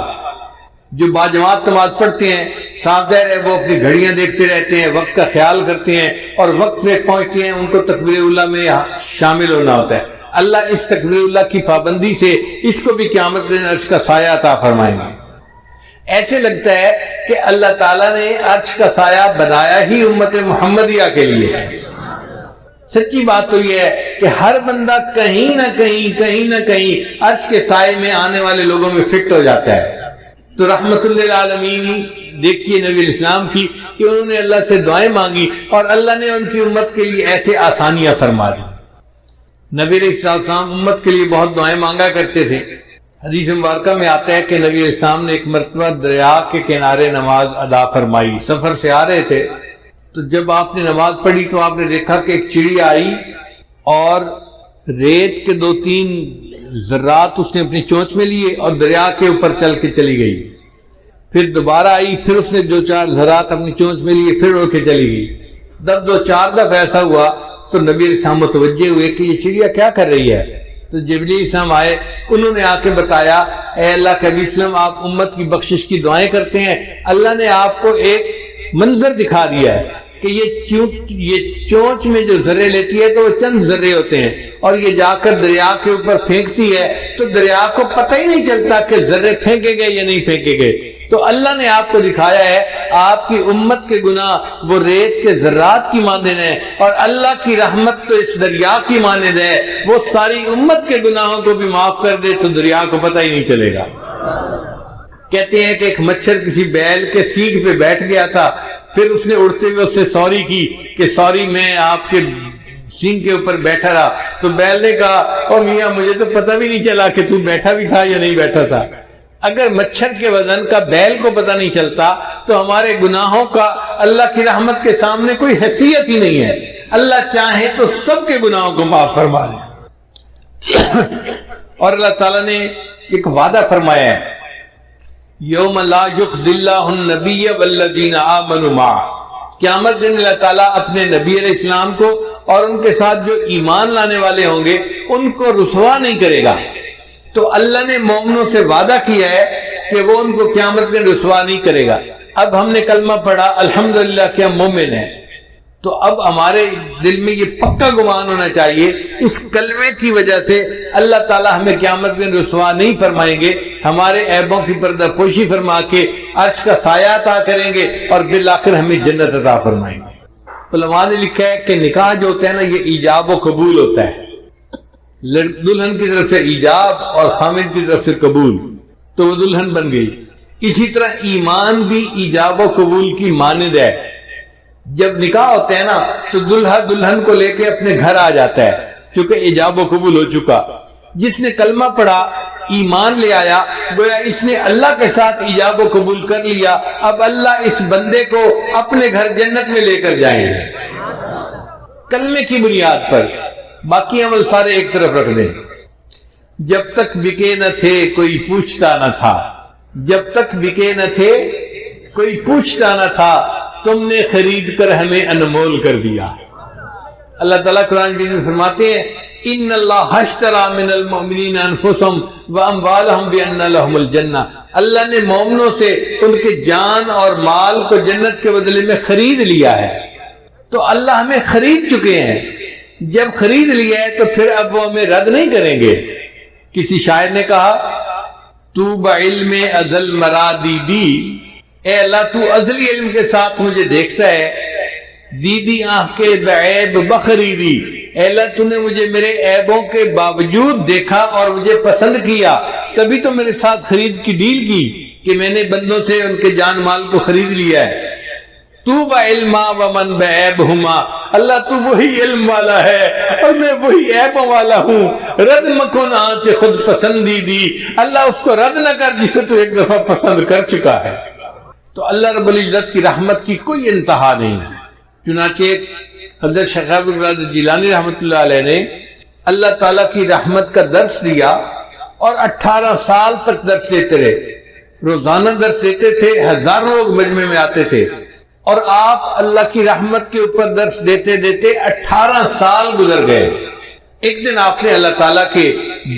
جو باجماعت نماز پڑھتے ہیں، صاف ظاہر ہے وہ اپنی گھڑیاں دیکھتے رہتے ہیں، وقت کا خیال کرتے ہیں اور وقت پہ پہنچتے ہیں، ان کو تکبیر اللہ میں شامل ہونا ہوتا ہے۔ اللہ اس تکبیر اللہ کی پابندی سے اس کو بھی قیامت کے دن عرش کا سایہ عطا فرمائیں گے۔ ایسے لگتا ہے کہ اللہ تعالیٰ نے عرش کا سایہ بنایا ہی امت محمدیہ کے لیے ہے۔ سچی بات تو یہ ہے کہ ہر بندہ کہیں نہ کہیں عرش کے سائے میں آنے والے لوگوں میں فٹ ہو جاتا ہے۔ تو رحمت للعالمین دیکھیے نبی الاسلام کی کہ انہوں نے اللہ سے دعائیں مانگی اور اللہ نے ان کی امت کے لیے ایسے آسانیاں فرما دی۔ نبی علیہ السلام امت کے لیے بہت دعائیں مانگا کرتے تھے۔ حدیث مبارکہ میں آتا ہے کہ نبی علیہ السلام نے ایک مرتبہ دریا کے کنارے نماز ادا فرمائی، سفر سے آ رہے تھے، تو جب آپ نے نماز پڑھی تو آپ نے دیکھا کہ ایک چڑیا آئی اور ریت کے 2-3 ذرات اس نے اپنی چونچ میں لیے اور دریا کے اوپر چل کے چلی گئی، پھر دوبارہ آئی، پھر اس نے 2-4 ذرات اپنی چونچ میں لیے، پھر اڑ کے چلی گئی۔ جب 2-4 دفعہ ایسا ہوا تو نبی علیہ السلام متوجہ ہوئے کہ یہ چڑیا کیا کر رہی ہے، تو جبریل علیہ السلام آئے، انہوں نے آ کے بتایا اے اللہ کے نبی صلی اللہ علیہ وسلم آپ امت کی بخشش کی دعائیں کرتے ہیں، اللہ نے آپ کو ایک منظر دکھا دیا ہے کہ یہ چونچ میں جو ذرے لیتی ہے تو وہ چند ذرے ہوتے ہیں اور یہ جا کر دریا کے اوپر پھینکتی ہے تو دریا کو پتہ ہی نہیں چلتا کہ ذرے پھینکے گئے یا نہیں پھینکے گئے۔ تو اللہ نے آپ کو دکھایا ہے آپ کی امت کے گناہ وہ ریت کے ذرات کی مانند ہیں، اور اللہ کی رحمت تو اس دریا کی مانند ہے، وہ ساری امت کے گناہوں کو بھی معاف کر دے تو دریا کو پتہ ہی نہیں چلے گا۔ کہتے ہیں کہ ایک مچھر کسی بیل کے سیٹ پہ بیٹھ گیا تھا، پھر اس نے اڑتے ہوئے اس سے سوری کی کہ سوری میں آپ کے سینگ کے اوپر بیٹھا رہا، تو بیل نے کہا او میاں مجھے تو پتہ بھی نہیں چلا کہ تو بیٹھا بھی تھا یا نہیں بیٹھا تھا۔ اگر مچھر کے وزن کا بیل کو پتہ نہیں چلتا تو ہمارے گناہوں کا اللہ کی رحمت کے سامنے کوئی حیثیت ہی نہیں ہے۔ اللہ چاہے تو سب کے گناہوں کو معاف فرما دے۔ اور اللہ تعالیٰ نے ایک وعدہ فرمایا ہے، یوم لا یخزی اللہ النبی والذین آمنوا معہ، قیامت دن اللہ تعالیٰ اپنے نبی علیہ السلام کو اور ان کے ساتھ جو ایمان لانے والے ہوں گے ان کو رسوا نہیں کرے گا۔ تو اللہ نے مومنوں سے وعدہ کیا ہے کہ وہ ان کو قیامت میں رسوا نہیں کرے گا۔ اب ہم نے کلمہ پڑھا الحمدللہ کہ ہم مومن ہیں، تو اب ہمارے دل میں یہ پکا گمان ہونا چاہیے اس کلمے کی وجہ سے اللہ تعالیٰ ہمیں قیامت میں رسوا نہیں فرمائیں گے، ہمارے عیبوں کی پردہ پوشی فرما کے عرش کا سایہ عطا کریں گے اور بالآخر ہمیں جنت عطا فرمائیں گے۔ علماء نے لکھا ہے کہ نکاح جو ہوتا ہے نا یہ ایجاب و قبول ہوتا ہے، دلہن کی طرف سے ایجاب اور خامد کی طرف سے قبول، تو وہ دلہن بن گئی۔ اسی طرح ایمان بھی ایجاب و قبول کی مانند ہے۔ جب نکاح ہوتا ہے نا تو دلہا دلہن کو لے کے اپنے گھر آ جاتا ہے کیونکہ ایجاب و قبول ہو چکا۔ جس نے کلمہ پڑھا ایمان لے آیا گویا اس نے اللہ کے ساتھ ایجاب و قبول کر لیا، اب اللہ اس بندے کو اپنے گھر جنت میں لے کر جائیں گے کلمے کی بنیاد پر۔ باقی عمل سارے ایک طرف رکھ دیں۔ جب تک بکے نہ تھے کوئی پوچھتا نہ تھا، جب تک بکے نہ تھے کوئی پوچھتا نہ تھا، تم نے خرید کر ہمیں انمول کر دیا۔ اللہ تعالیٰ قرآن میں فرماتے ہیں ان اللہ اشتری من المؤمنین انفسهم واموالهم بان لهم الجنہ، اللہ نے مومنوں سے ان کے جان اور مال کو جنت کے بدلے میں خرید لیا ہے۔ تو اللہ ہمیں خرید چکے ہیں، جب خرید لیا ہے تو پھر اب وہ ہمیں رد نہیں کریں گے۔ کسی شاعر نے کہا تو بعلم ازل مرادی دی، اے اللہ تو ازلی علم کے ساتھ مجھے دیکھتا ہے، دیدی آنکھ کے بعیب بخریدی، اے اللہ تو نے مجھے میرے عیبوں کے باوجود دیکھا اور مجھے پسند کیا، تبھی تو میرے ساتھ خرید کی ڈیل کی کہ میں نے بندوں سے ان کے جان مال کو خرید لیا ہے۔ تو بعلما ومن بعیبہما، اللہ تو وہی علم والا ہے اور میں وہی عیبوں والا ہوں، رد مکن آنچ خود پسندی دی، اللہ اس کو رد نہ کر جسے تو ایک دفعہ پسند کر چکا ہے۔ تو اللہ رب العزت کی رحمت کی کوئی انتہا نہیں۔ چنانچہ حضرت شیخ عبد القادر جیلانی رحمۃ اللہ علیہ نے اللہ تعالیٰ کی رحمت کا درس دیا اور 18 سال تک درس دیتے رہے، روزانہ درس دیتے تھے، ہزاروں لوگ مجمع میں آتے تھے، اور آپ اللہ کی رحمت کے اوپر درس دیتے دیتے 18 سال گزر گئے۔ ایک دن آپ نے اللہ تعالیٰ کے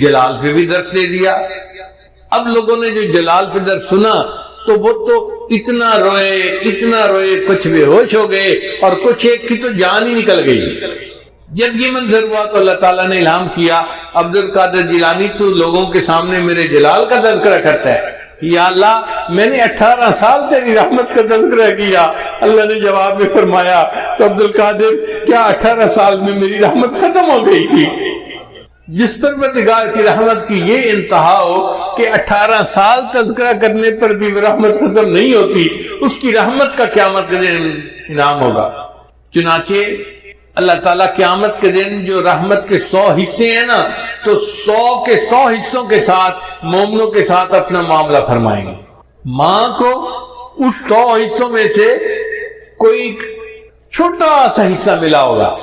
جلال پہ بھی درس دے دیا۔ اب لوگوں نے جو جلال پہ درس سنا تو وہ تو اتنا روئے کچھ بے ہوش ہو گئے اور کچھ ایک کی تو جان ہی نکل گئی۔ جب یہ منظر ہوا تو اللہ تعالیٰ نے الہام کیا عبد القادر جیلانی تو لوگوں کے سامنے میرے جلال کا تذکرہ کرتا ہے، یا اللہ میں نے 18 سال تیری رحمت کا تذکرہ کیا۔ اللہ نے جواب میں فرمایا تو عبد القادر کیا 18 سال میں میری رحمت ختم ہو گئی تھی؟ جس پروردگار کی رحمت کی یہ انتہا ہو کہ 18 سال تذکرہ کرنے پر بھی رحمت ختم نہیں ہوتی، اس کی رحمت کا قیامت کے دن انعام ہوگا۔ چنانچہ اللہ تعالیٰ قیامت کے دن جو رحمت کے 100 حصے ہیں نا تو 100 کے 100 حصوں کے ساتھ مومنوں کے ساتھ اپنا معاملہ فرمائیں گے۔ ماں کو اس 100 حصوں میں سے کوئی چھوٹا سا حصہ ملا ہوگا۔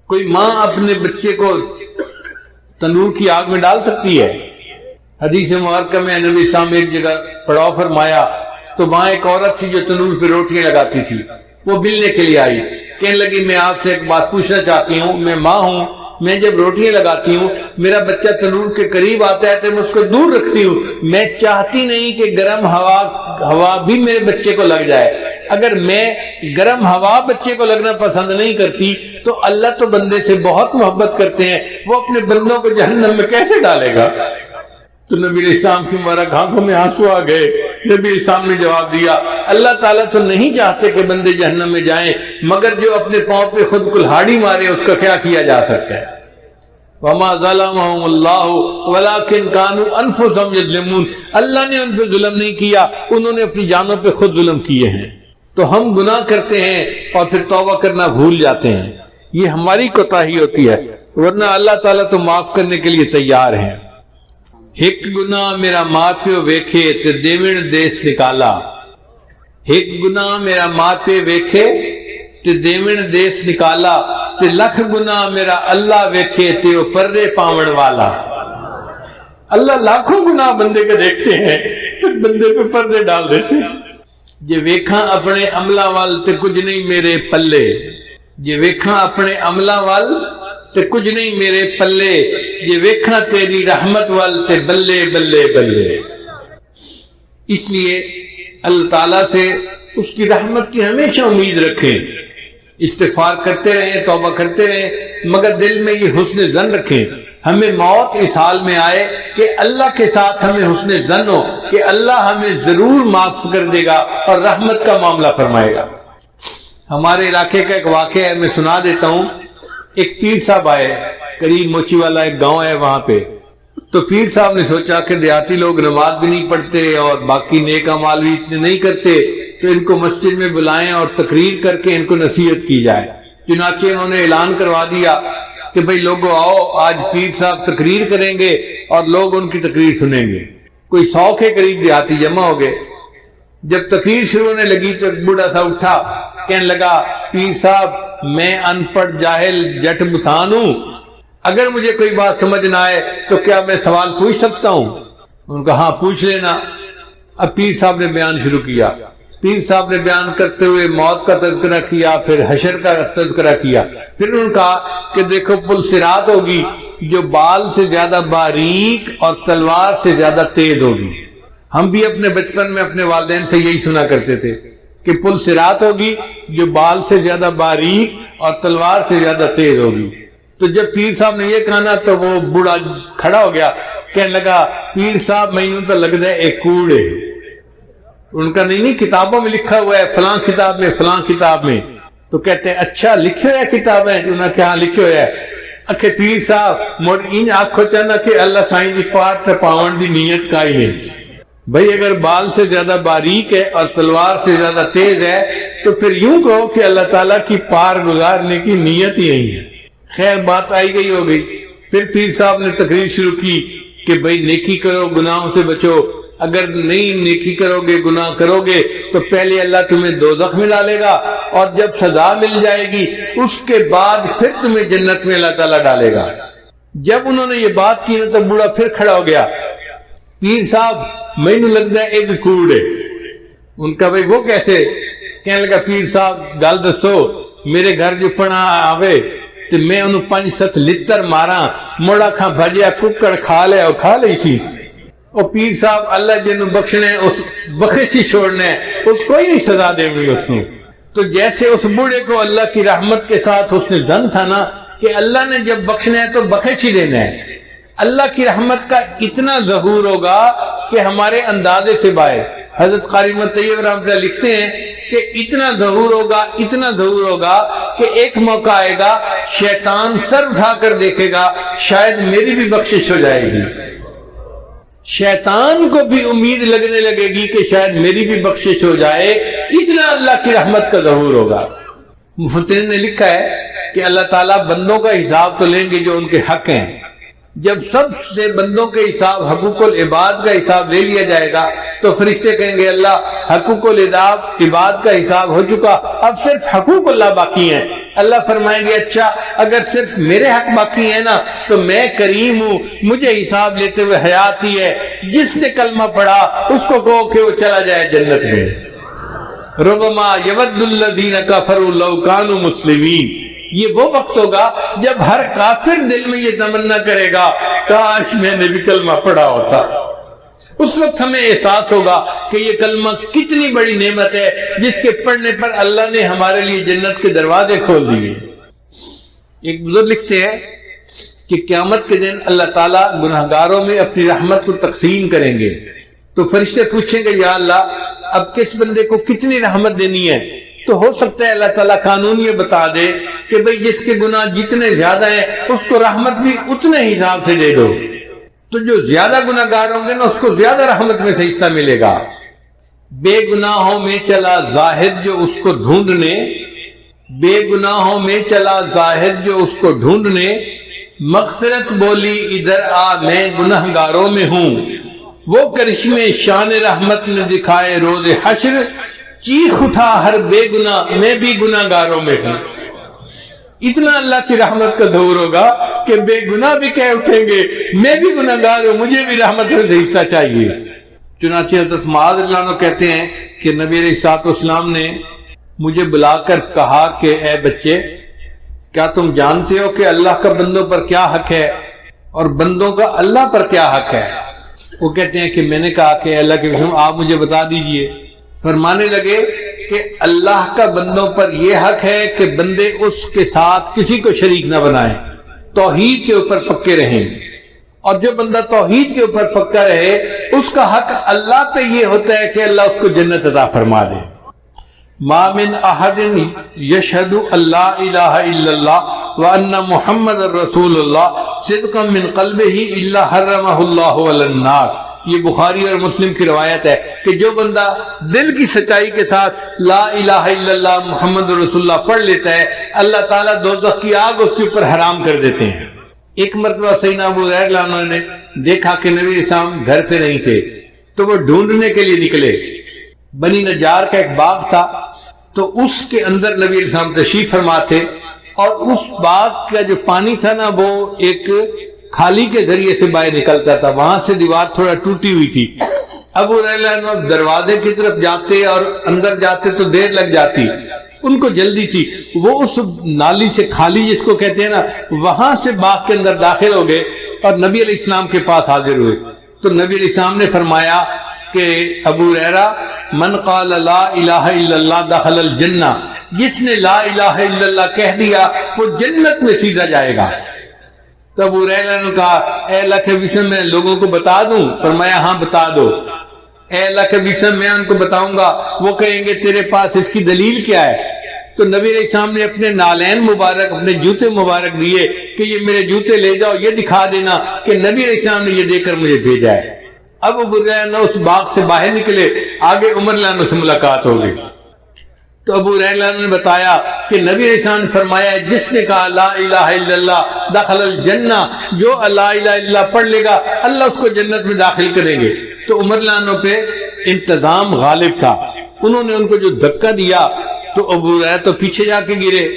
کوئی ماں اپنے بچے کو تنور کی آگ میں ڈال سکتی ہے؟ حدیث مبارکہ میں نبی اسلام ایک جگہ پڑاؤ فرمایا تو وہاں ایک عورت تھی جو تنور پہ روٹیاں لگاتی تھی، وہ ملنے کے لیے آئی، کہنے لگی میں آپ سے ایک بات پوچھنا چاہتی ہوں، میں ماں ہوں، میں جب روٹیاں لگاتی ہوں میرا بچہ تنور کے قریب آتا ہے تو میں اس کو دور رکھتی ہوں، میں چاہتی نہیں کہ گرم ہوا بھی میرے بچے کو لگ جائے۔ اگر میں گرم ہوا بچے کو لگنا پسند نہیں کرتی تو اللہ تو بندے سے بہت محبت کرتے ہیں، وہ اپنے بندوں کو جہنم میں کیسے ڈالے گا؟ تو نبی علیہ السلام کی مبارک آنکھوں میں آنسو آ گئے نبی اسلام نے جواب دیا اللہ تعالیٰ تو نہیں چاہتے کہ بندے جہنم میں جائیں، مگر جو اپنے پاؤں پہ خود کلہاڑی مارے اس کا کیا کیا جا سکتا ہے؟ وما ظلمهم اللہ ولکن كانوا انفسهم یظلمون، اللہ نے ان پہ ظلم نہیں کیا، انہوں نے اپنی جانوں پہ خود ظلم کیے ہیں۔ تو ہم گناہ کرتے ہیں اور پھر توبہ کرنا بھول جاتے ہیں، یہ ہماری کوتاہی ہوتی ہے، ورنہ اللہ تعالیٰ تو معاف کرنے کے لیے تیار ہیں۔ ایک گناہ میرا ماں پیو ویکھے تے دیوین دیس نکالا، ایک گناہ میرا ماں پیو ویکھے تے دیوین دیس نکالا، تے لکھ گناہ میرا اللہ ویکھے تے وہ پردے پاون والا۔ اللہ لاکھوں گناہ بندے کے دیکھتے ہیں پھر بندے پہ پردے ڈال دیتے ہیں۔ جے ویکھاں اپنے عملہ وال تے کچھ نہیں میرے پلے، جے ویکھاں اپنے عملہ وال تے کچھ نہیں میرے پلے، جے ویکھاں تیری رحمت وال تے بلے بلے بلے۔ اس لیے اللہ تعالیٰ سے اس کی رحمت کی ہمیشہ امید رکھیں، استغفار کرتے رہیں، توبہ کرتے رہیں، مگر دل میں یہ حسن ظن رکھیں، ہمیں موت اس حال میں آئے کہ اللہ کے ساتھ ہمیں حسن ظن ہو کہ اللہ ہمیں ضرور معاف کر دے گا اور رحمت کا معاملہ فرمائے گا۔ ہمارے علاقے کا ایک واقعہ ہے، میں سنا دیتا ہوں۔ ایک پیر صاحب آئے، قریب موچی والا ایک گاؤں ہے وہاں پہ، تو پیر صاحب نے سوچا کہ دیہاتی لوگ نماز بھی نہیں پڑھتے اور باقی نیک اعمال بھی اتنے نہیں کرتے، تو ان کو مسجد میں بلائیں اور تقریر کر کے ان کو نصیحت کی جائے۔ چنانچہ انہوں نے اعلان کروا دیا کہ بھئی لوگوں آؤ، آج پیر صاحب تقریر کریں گے اور لوگ ان کی تقریر سنیں گے۔ کوئی 100 کے قریب دیہاتی جمع ہو گئے۔ جب تقریر شروع ہونے لگی تو ایک بوڑھا سا اٹھا، کہنے لگا پیر صاحب میں ان پڑھ جاہل جٹ بتان ہوں، اگر مجھے کوئی بات سمجھ نہ آئے تو کیا میں سوال پوچھ سکتا ہوں؟ ان کا ہاں پوچھ لینا۔ اب پیر صاحب نے بیان شروع کیا۔ پیر صاحب نے بیان کرتے ہوئے موت کا تذکرہ کیا، پھر حشر کا تذکرہ کیا، پھر انہوں نے کہا کہ دیکھو پل صراط ہوگی جو بال سے زیادہ باریک اور تلوار سے زیادہ تیز ہوگی۔ ہم بھی اپنے بچپن میں اپنے والدین سے یہی سنا کرتے تھے کہ پل صراط ہوگی جو بال سے زیادہ باریک اور تلوار سے زیادہ تیز ہوگی۔ تو جب پیر صاحب نے یہ کہا نا تو وہ بوڑھا کھڑا ہو گیا، کہنے لگا پیر صاحب میں تو لگتا ہے ایک کوڑے۔ ان کا نہیں کتابوں میں لکھا ہوا ہے، فلاں کتاب میں فلاں کتاب میں۔ تو کہتے ہیں اچھا لکھے ہوئے کتابیں؟ انہوں نے کہا لکھے ہوئے ہے۔ اکھے پیر صاحب مڑ ان آنکھو چاہنا کہ اللہ سائیں دی پاٹ پاون دی نیت کا ہی نہیں۔ بھئی اگر بال سے زیادہ باریک ہے اور تلوار سے زیادہ تیز ہے تو پھر یوں کہو کہ اللہ تعالیٰ کی پار گزارنے کی نیت ہی نہیں ہے۔ خیر بات آئی گئی ہو گئی۔ پھر پیر صاحب نے تقریر شروع کی کہ بھئی نیکی کرو، گناہوں سے بچو، اگر نہیں نیکی کرو گے، گناہ کرو گے تو پہلے اللہ تمہیں دوزخ میں ڈالے گا اور جب سزا مل جائے گی اس کے بعد پھر تمہیں جنت میں اللہ تعالیٰ ڈالے گا۔ جب انہوں نے یہ بات کی تو بوڑھا پھر کھڑا ہو گیا، پیر صاحب میں نے لگتا ہے ایک کوڑے۔ ان کا بھئی وہ کیسے؟ کہنے لگا پیر صاحب گل دسو، میرے گھر جو پڑا آوے تو میں انہوں 5-7 لتر مارا، موڑا کھاں بھجیا ککڑ کھا لے اور کھا لئی سی۔ اور پیر صاحب اللہ جنہوں بخشنے اس بخش ہی چھوڑنے اس کو ہی نہیں سزا دے گی اس نے۔ تو جیسے اس بوڑھے کو اللہ کی رحمت کے ساتھ اس نے ظن تھا نا کہ اللہ نے جب بخشنا ہے تو بخش ہی دینا ہے، اللہ کی رحمت کا اتنا ظہور ہوگا کہ ہمارے اندازے سے باہر۔ حضرت قاری محمد طیب رحمۃ اللہ لکھتے ہیں کہ اتنا ظہور ہوگا، اتنا ظہور ہوگا کہ ایک موقع آئے گا شیطان سر اٹھا کر دیکھے گا شاید میری بھی بخشش ہو جائے گی، شیطان کو بھی امید لگنے لگے گی کہ شاید میری بھی بخشش ہو جائے، اتنا اللہ کی رحمت کا ظہور ہوگا۔ مفسرین نے لکھا ہے کہ اللہ تعالیٰ بندوں کا حساب تو لیں گے جو ان کے حق ہیں، جب سب سے بندوں کے حساب حقوق العباد کا حساب لے لیا جائے گا تو فرشتے کہیں گے اللہ حقوق العباد کا حساب ہو چکا، اب صرف حقوق اللہ باقی ہیں۔ اللہ فرمائیں گے اچھا اگر صرف میرے حق باقی ہیں نا تو میں کریم ہوں، مجھے حساب لیتے ہوئے حیات ہی ہے، جس نے کلمہ پڑھا اس کو کہو کہ وہ چلا جائے جنت میں۔ ربما یود الذین کفروا لو کانوا مسلمین، یہ وہ وقت ہوگا جب ہر کافر دل میں یہ تمنا کرے گا کاش میں نے بھی کلمہ پڑھا ہوتا۔ اس وقت ہمیں احساس ہوگا کہ یہ کلمہ کتنی بڑی نعمت ہے جس کے پڑھنے پر اللہ نے ہمارے لیے جنت کے دروازے کھول دیے۔ ایک بزرگ لکھتے ہیں کہ قیامت کے دن اللہ تعالیٰ گناہگاروں میں اپنی رحمت کو تقسیم کریں گے تو فرشتے پوچھیں گے یا اللہ اب کس بندے کو کتنی رحمت دینی ہے؟ تو ہو سکتا ہے اللہ تعالیٰ قانون یہ بتا دے کہ بھئی جس کے گناہ جتنے زیادہ ہیں اس کو رحمت بھی اتنے ہی حساب سے دے دو، تو جو زیادہ گناہ گار ہوں گے نا اس کو زیادہ رحمت میں سے حصہ ملے گا۔ بے گناہوں میں چلا زاہد جو اس کو ڈھونڈنے، بے گناہوں میں چلا زاہد جو اس کو ڈھونڈنے، مغفرت بولی ادھر آ میں گناہ گاروں میں ہوں، وہ کرشمے شان رحمت نے دکھائے روز حشر، چیخ اٹھا ہر بے گناہ میں بھی گناہ گاروں میں ہوں۔ اتنا اللہ کی رحمت کا ظہور ہوگا کہ بے گناہ بھی کہہ اٹھیں گے میں بھی گناہ گار ہوں، مجھے بھی رحمت میں سے حصہ چاہیے۔ چنانچہ حضرت معاذ رضی اللہ عنہ کہتے ہیں کہ نبی علیہ الصلوۃ والسلام نے مجھے بلا کر کہا کہ اے بچے، کیا تم جانتے ہو کہ اللہ کا بندوں پر کیا حق ہے اور بندوں کا اللہ پر کیا حق ہے؟ وہ کہتے ہیں کہ میں نے کہا کہ اللہ کے رسول آپ مجھے بتا دیجئے۔ فرمانے لگے کہ اللہ کا بندوں پر یہ حق ہے کہ بندے اس کے ساتھ کسی کو شریک نہ بنائیں، توحید کے اوپر پکے رہیں، اور جو بندہ توحید کے اوپر پکا رہے اس کا حق اللہ پہ یہ ہوتا ہے کہ اللہ اس کو جنت عطا فرما دے۔ ما من احد یشہد اللہ الہ الا اللہ وان محمد رسول اللہ صدقا من قلبہ الا حرمہ اللہ علی النار، یہ بخاری اور مسلم کی روایت ہے کہ جو بندہ دل کی سچائی کے ساتھ لا الہ الا اللہ محمد رسول اللہ پڑھ لیتا ہے اللہ تعالیٰ دوزخ کی آگ اس کے اوپر حرام کر دیتے ہیں۔ ایک مرتبہ سیدنا ابو ہریرہ نے دیکھا کہ نبی علیہ السلام گھر پہ نہیں تھے تو وہ ڈھونڈنے کے لیے نکلے۔ بنی نجار کا ایک باغ تھا تو اس کے اندر نبی علیہ السلام تشریف فرما تھے، اور اس باغ کا جو پانی تھا نا وہ ایک کھالی کے ذریعے سے باہر نکلتا تھا، وہاں سے دیوار تھوڑا ٹوٹی ہوئی تھی۔ ابو ہریرہ دروازے کی طرف جاتے اور اندر جاتے تو دیر لگ جاتی، ان کو جلدی تھی، وہ اس نالی سے کھالی جس کو کہتے ہیں نا وہاں سے باغ کے اندر داخل ہو گئے اور نبی علیہ السلام کے پاس حاضر ہوئے۔ تو نبی علیہ السلام نے فرمایا کہ ابو ہریرہ من قال لا الہ الا اللہ دخل الجنہ، جس نے لا الہ الا اللہ کہہ دیا وہ جنت میں سیدھا جائے گا۔ تو ابو ہریرہ نے کہا اے اللہ کے بسم میں لوگوں کو بتا دوں؟ فرمایا ہاں بتا دو۔ اے اللہ کے بسم میں ان کو بتاؤں گا، وہ کہیں گے تیرے پاس اس کی دلیل کیا ہے؟ تو نبی علیہ السلام نے اپنے نالین مبارک، اپنے جوتے مبارک دیے کہ یہ میرے جوتے لے جاؤ، یہ دکھا دینا کہ نبی علیہ السلام نے یہ دے کر مجھے بھیجا ہے۔ اب ابو ہریرہ اس باغ سے باہر نکلے، آگے عمر رضی اللہ عنہ سے ملاقات ہو گئی۔ تو ابو ہریرہ نے بتایا کہ نبی علیہ السلام نے فرمایا جس نے کہا لا الہ الا اللہ دخل الجنہ، جو لا الہ الا اللہ پڑھ لے گا اللہ اس کو جنت میں داخل کریں گے۔ تو عمر رضی اللہ عنہ پہ انتظام غالب تھا، انہوں نے ان کو جو دھکا دیا تو ابو ہریرہ تو پیچھے جا کے گرے،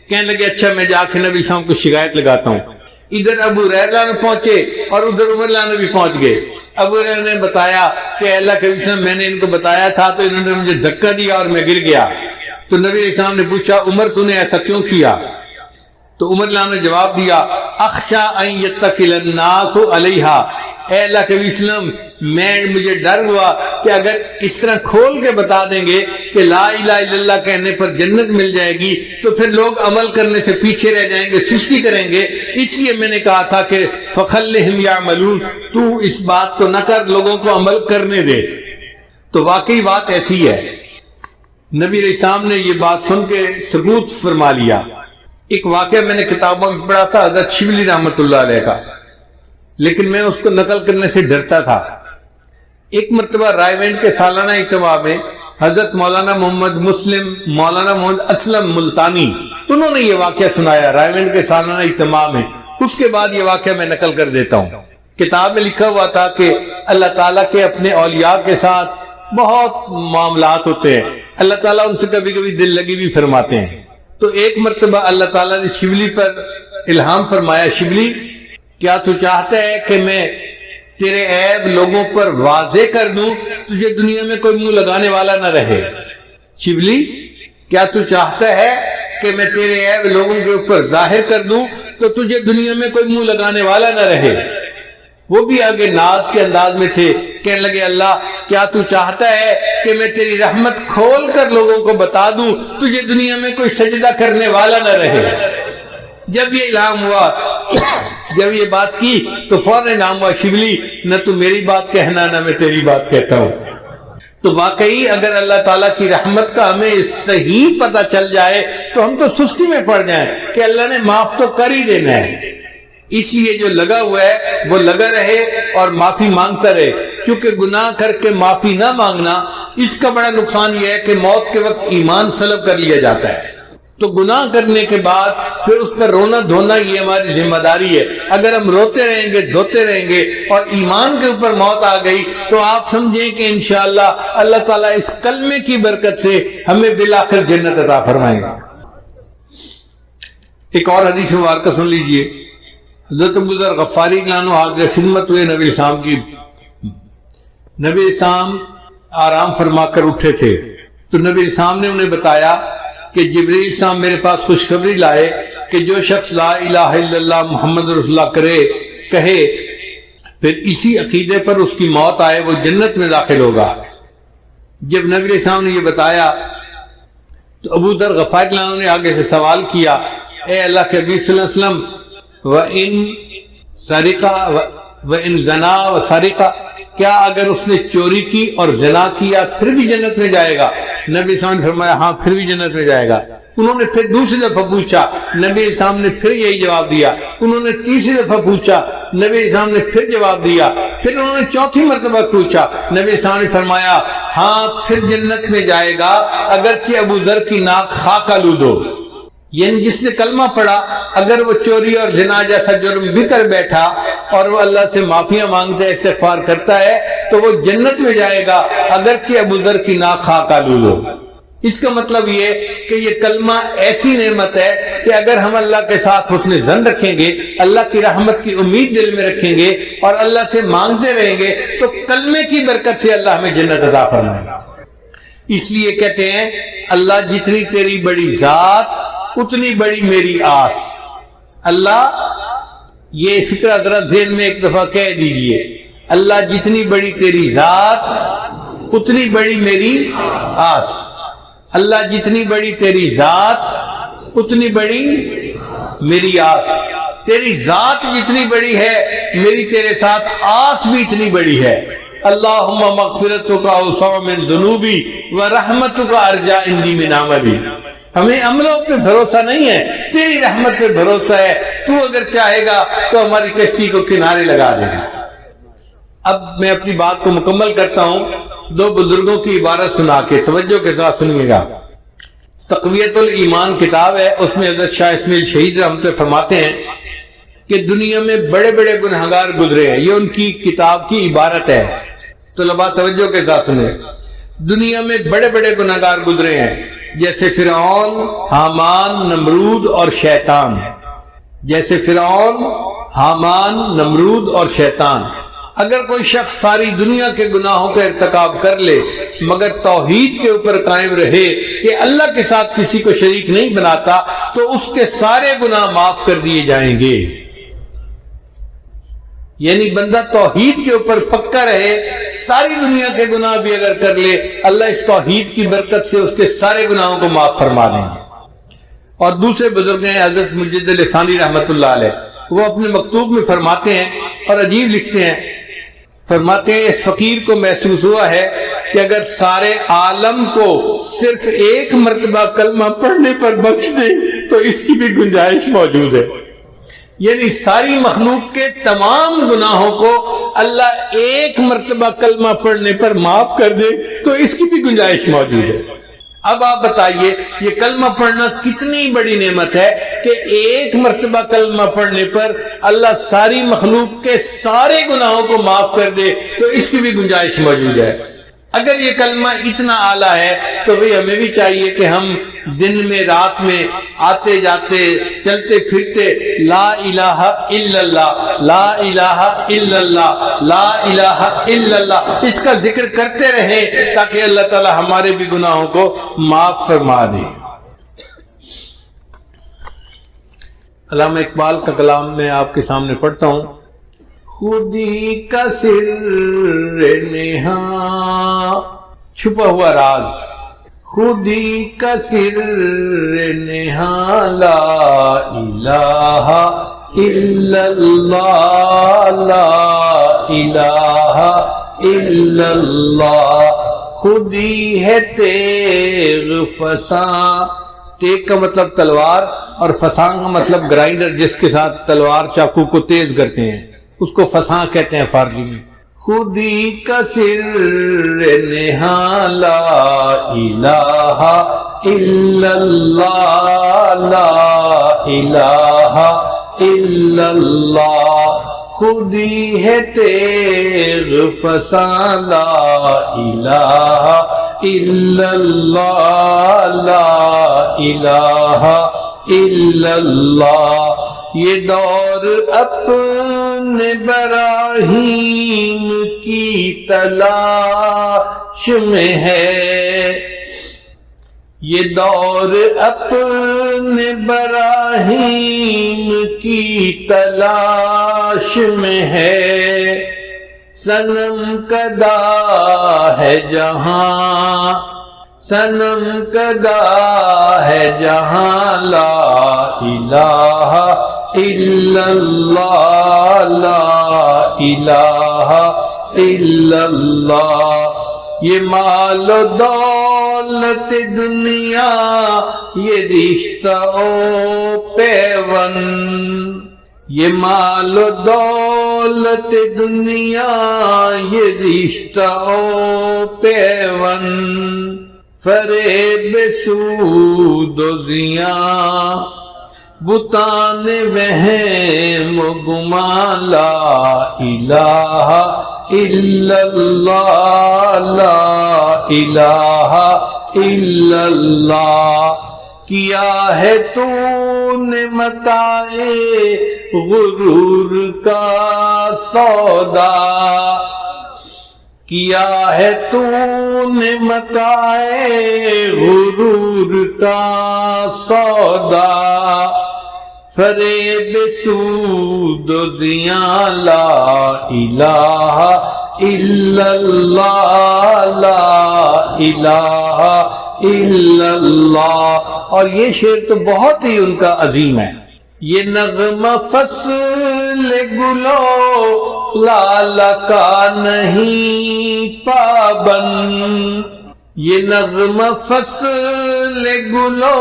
کہنے لگے اچھا میں جا کے نبی صلی اللہ علیہ وسلم کو شکایت لگاتا ہوں۔ ادھر ابو ہریرہ نے پہنچے اور ادھر عمر رضی اللہ عنہ بھی پہنچ گئے۔ ابو ہریرہ نے بتایا کہ اللہ کے نبی میں نے ان کو بتایا تھا تو انہوں نے مجھے دھکا دیا اور میں گر گیا۔ تو نبی علیہ السلام نے پوچھا عمر تو نے ایسا کیوں کیا؟ تو عمر رضی اللہ عنہ نے جواب دیا اخشى ان يتكل الناس علیہا، اے اللہ کے وسلم مجھے ڈر ہوا کہ اگر اس طرح کھول کے بتا دیں گے کہ لا الہ الا اللہ کہنے پر جنت مل جائے گی تو پھر لوگ عمل کرنے سے پیچھے رہ جائیں گے، سستی کریں گے، اس لیے میں نے کہا تھا کہ فخلہم یعملون، تو اس بات کو نہ کر، لوگوں کو عمل کرنے دے۔ تو واقعی بات ایسی ہے، نبی علیہ السلام نے یہ بات سن کے ثبوت فرما لیا۔ ایک واقعہ میں نے کتابوں میں پڑھا تھا حضرت شبلی رحمۃ اللہ علیہ کا، لیکن میں اس کو نقل کرنے سے ڈرتا تھا۔ ایک مرتبہ رائے وینڈ کے سالانہ اجتماع میں حضرت مولانا محمد مسلم، مولانا محمد اسلم ملتانی، انہوں نے یہ واقعہ سنایا رائے وینڈ کے سالانہ اجتماع میں۔ اس کے بعد یہ واقعہ میں نقل کر دیتا ہوں۔ کتاب میں لکھا ہوا تھا کہ اللہ تعالیٰ کے اپنے اولیاء کے ساتھ بہت معاملات ہوتے ہیں، اللہ تعالیٰ ان سے کبھی کبھی دل لگی بھی فرماتے ہیں۔ تو ایک مرتبہ اللہ تعالیٰ نے شبلی پر الہام فرمایا، شبلی کیا تو چاہتا ہے کہ میں تیرے عیب لوگوں پر واضح کر دوں، تجھے دنیا میں کوئی منہ لگانے والا نہ رہے؟ شبلی کیا تو چاہتا ہے کہ میں تیرے عیب لوگوں کے اوپر ظاہر کر دوں تو تجھے دنیا میں کوئی منہ لگانے والا نہ رہے؟ وہ بھی آگے ناز کے انداز میں تھے، کہنے لگے اللہ کیا تو چاہتا ہے کہ میں تیری رحمت کھول کر لوگوں کو بتا دوں تجھے دنیا میں کوئی سجدہ کرنے والا نہ رہے؟ جب یہ الہام ہوا جب یہ بات کی تو فوراً نام ہوا شبلی نہ تو میری بات کہنا نہ میں تیری بات کہتا ہوں. تو واقعی اگر اللہ تعالیٰ کی رحمت کا ہمیں صحیح پتہ چل جائے تو ہم تو سستی میں پڑ جائیں کہ اللہ نے معاف تو کر ہی دینا ہے. اس لیے جو لگا ہوا ہے وہ لگا رہے اور معافی مانگتا رہے، کیونکہ گناہ کر کے معافی نہ مانگنا اس کا بڑا نقصان یہ ہے کہ موت کے وقت ایمان سلب کر لیا جاتا ہے. تو گناہ کرنے کے بعد پھر اس پر رونا دھونا یہ ہماری ذمہ داری ہے. اگر ہم روتے رہیں گے دھوتے رہیں گے اور ایمان کے اوپر موت آ گئی تو آپ سمجھیں کہ انشاءاللہ اللہ تعالیٰ اس کلمے کی برکت سے ہمیں بالآخر جنت عطا فرمائیں گا. ایک اور حدیث مبارکہ سن لیجئے. حضرت ابو ذر غفاری عنہ حاضر خدمت ہوئے نبی اسلام کی. نبی اسلام آرام فرما کر اٹھے تھے تو نبی اسلام نے انہیں بتایا کہ جبریل اسلام میرے پاس خوشخبری لائے کہ جو شخص لا الہ الا اللہ محمد رسول اللہ کہے پھر اسی عقیدے پر اس کی موت آئے وہ جنت میں داخل ہوگا. جب نبی اسلام نے یہ بتایا تو ابو ذر غفاری عنہ نے آگے سے سوال کیا، اے اللہ کے حبیب صلی اللہ علیہ وسلم، وَإِن سَرِقَ وَإِن زَنَا وَسَرِقَ، کیا اگر اس نے چوری کی اور زنا کیا پھر بھی جنت میں جائے گا؟ نبی اسلام نے فرمایا ہاں پھر بھی جنت میں جائے گا. انہوں نے پھر دوسری دفعہ پوچھا، نبی اسلام نے پھر یہی جواب دیا. انہوں نے تیسری دفعہ پوچھا، نبی اسلام نے پھر جواب دیا. پھر انہوں نے چوتھی مرتبہ پوچھا، نبی اسلام نے فرمایا ہاں پھر جنت میں جائے گا اگرچہ ابو ذر کی ناک خاک آلود ہو. یعنی جس نے کلمہ پڑھا اگر وہ چوری اور زنا جیسا جرم بھی کر بیٹھا اور وہ اللہ سے معافیاں مانگتا ہے استغفار کرتا ہے تو وہ جنت میں جائے گا اگرچہ ابو ذر کی ناک خاک آلود ہو. اس کا مطلب یہ کہ یہ کلمہ ایسی نعمت ہے کہ اگر ہم اللہ کے ساتھ حسن ظن رکھیں گے، اللہ کی رحمت کی امید دل میں رکھیں گے اور اللہ سے مانگتے رہیں گے تو کلمے کی برکت سے اللہ ہمیں جنت عطا فرمائے گا. اس لیے کہتے ہیں اللہ جتنی تیری بڑی ذات اتنی بڑی میری آس. اللہ یہ فکرہ ذرا ذہن میں ایک دفعہ کہہ دیجئے، اللہ جتنی بڑی تیری ذات اتنی بڑی میری آس. اللہ جتنی بڑی تیری ذات اتنی بڑی میری آس. تیری ذات جتنی بڑی ہے میری تیرے ساتھ آس بھی اتنی بڑی ہے. اللہم مغفرتک اوسع من ذنوبی ورحمتک ارجا عندی من عملی. ہمیں عملوں پہ بھروسہ نہیں ہے، تیری رحمت پہ بھروسہ ہے. تو اگر چاہے گا تو ہماری کشتی کو کنارے لگا دے گا. اب میں اپنی بات کو مکمل کرتا ہوں دو بزرگوں کی عبارت سنا کے، توجہ کے ساتھ سنیے گا. تقویت الایمان کتاب ہے، اس میں حضرت شاہ اسماعیل شہید رحمت اللہ فرماتے ہیں کہ دنیا میں بڑے بڑے گنہگار گزرے ہیں. یہ ان کی کتاب کی عبارت ہے. طلباء توجہ کے ساتھ سنیں. دنیا میں بڑے بڑے گنہگار گزرے ہیں جیسے فرعون، حامان، نمرود اور شیطان. جیسے فرعون، حامان، نمرود اور شیطان. اگر کوئی شخص ساری دنیا کے گناہوں کا ارتکاب کر لے مگر توحید کے اوپر قائم رہے کہ اللہ کے ساتھ کسی کو شریک نہیں بناتا تو اس کے سارے گناہ معاف کر دیے جائیں گے. یعنی بندہ توحید کے اوپر پکا رہے، ساری دنیا کے گناہ بھی اگر کر لے اللہ اس توحید کی برکت سے اس کے سارے گناہوں کو معاف فرما دیں گے. اور دوسرے بزرگ ہیں حضرت مجد لسانی رحمت اللہ علیہ، وہ اپنے مکتوب میں فرماتے ہیں اور عجیب لکھتے ہیں. فرماتے ہیں اس فقیر کو محسوس ہوا ہے کہ اگر سارے عالم کو صرف ایک مرتبہ کلمہ پڑھنے پر بخش دے تو اس کی بھی گنجائش موجود ہے. یعنی ساری مخلوق کے تمام گناہوں کو اللہ ایک مرتبہ کلمہ پڑھنے پر معاف کر دے تو اس کی بھی گنجائش موجود ہے. اب آپ بتائیے یہ کلمہ پڑھنا کتنی بڑی نعمت ہے کہ ایک مرتبہ کلمہ پڑھنے پر اللہ ساری مخلوق کے سارے گناہوں کو معاف کر دے تو اس کی بھی گنجائش موجود ہے. اگر یہ کلمہ اتنا اعلیٰ ہے تو بھئی ہمیں بھی چاہیے کہ ہم دن میں رات میں آتے جاتے چلتے پھرتے لا الہ الا اللہ لا الہ الا اللہ لا الہ الا اللہ اس کا ذکر کرتے رہیں تاکہ اللہ تعالی ہمارے بھی گناہوں کو معاف فرما دے. علامہ اقبال کا کلام میں آپ کے سامنے پڑھتا ہوں. خودی کا سر نہا چھپا ہوا راز، خودی کا سر نہا لا الہ الا اللہ لا الہ الا اللہ، خودی ہے تیغ فساں، تیغ کا مطلب تلوار اور فساں کا مطلب گرائنڈر جس کے ساتھ تلوار چاقو کو تیز کرتے ہیں، اس کو فساں کہتے ہیں فارسی میں۔ خودی کا سر نہاں لا الہ الا اللہ لا الہ الا اللہ، خودی ہے تیغ فساں لا الہ الا اللہ لا الہ الا اللہ۔ یہ دور اپنے براہین کی تلاش میں ہے، یہ دور اپنے براہین کی تلاش میں ہے، صنم کدا ہے جہاں، صنم کدا ہے جہاں لا الہ الا اللہ لا الہ الا اللہ۔ یہ مال و دولت دنیا، یہ رشتہ و پیون، یہ مال و دولت دنیا، یہ رشتہ و پیون، فریب سود و زیاں، بتان وہم و گمان لا الہ الا اللہ لا الہ الا اللہ۔ کیا ہے تو نے متاع غرور کا سودا، کیا ہے تو نے متاع غرور کا سودا، فریب سود و زیاں لا الہ الا اللہ لا الہ الا اللہ۔ اور یہ شعر تو بہت ہی ان کا عظیم ہے۔ یہ نغمہ فصل گلو لالا کا نہیں پابند، یہ نغمہ فصل گلو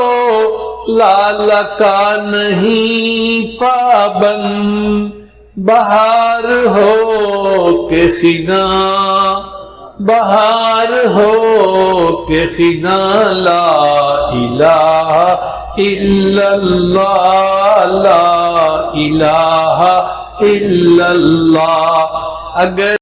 لالا کا نہیں پابند، بہار ہو کے خزاں، بہار ہو کے خزاں لا الہ الا اللہ لا الہ الا اللہ۔ اگر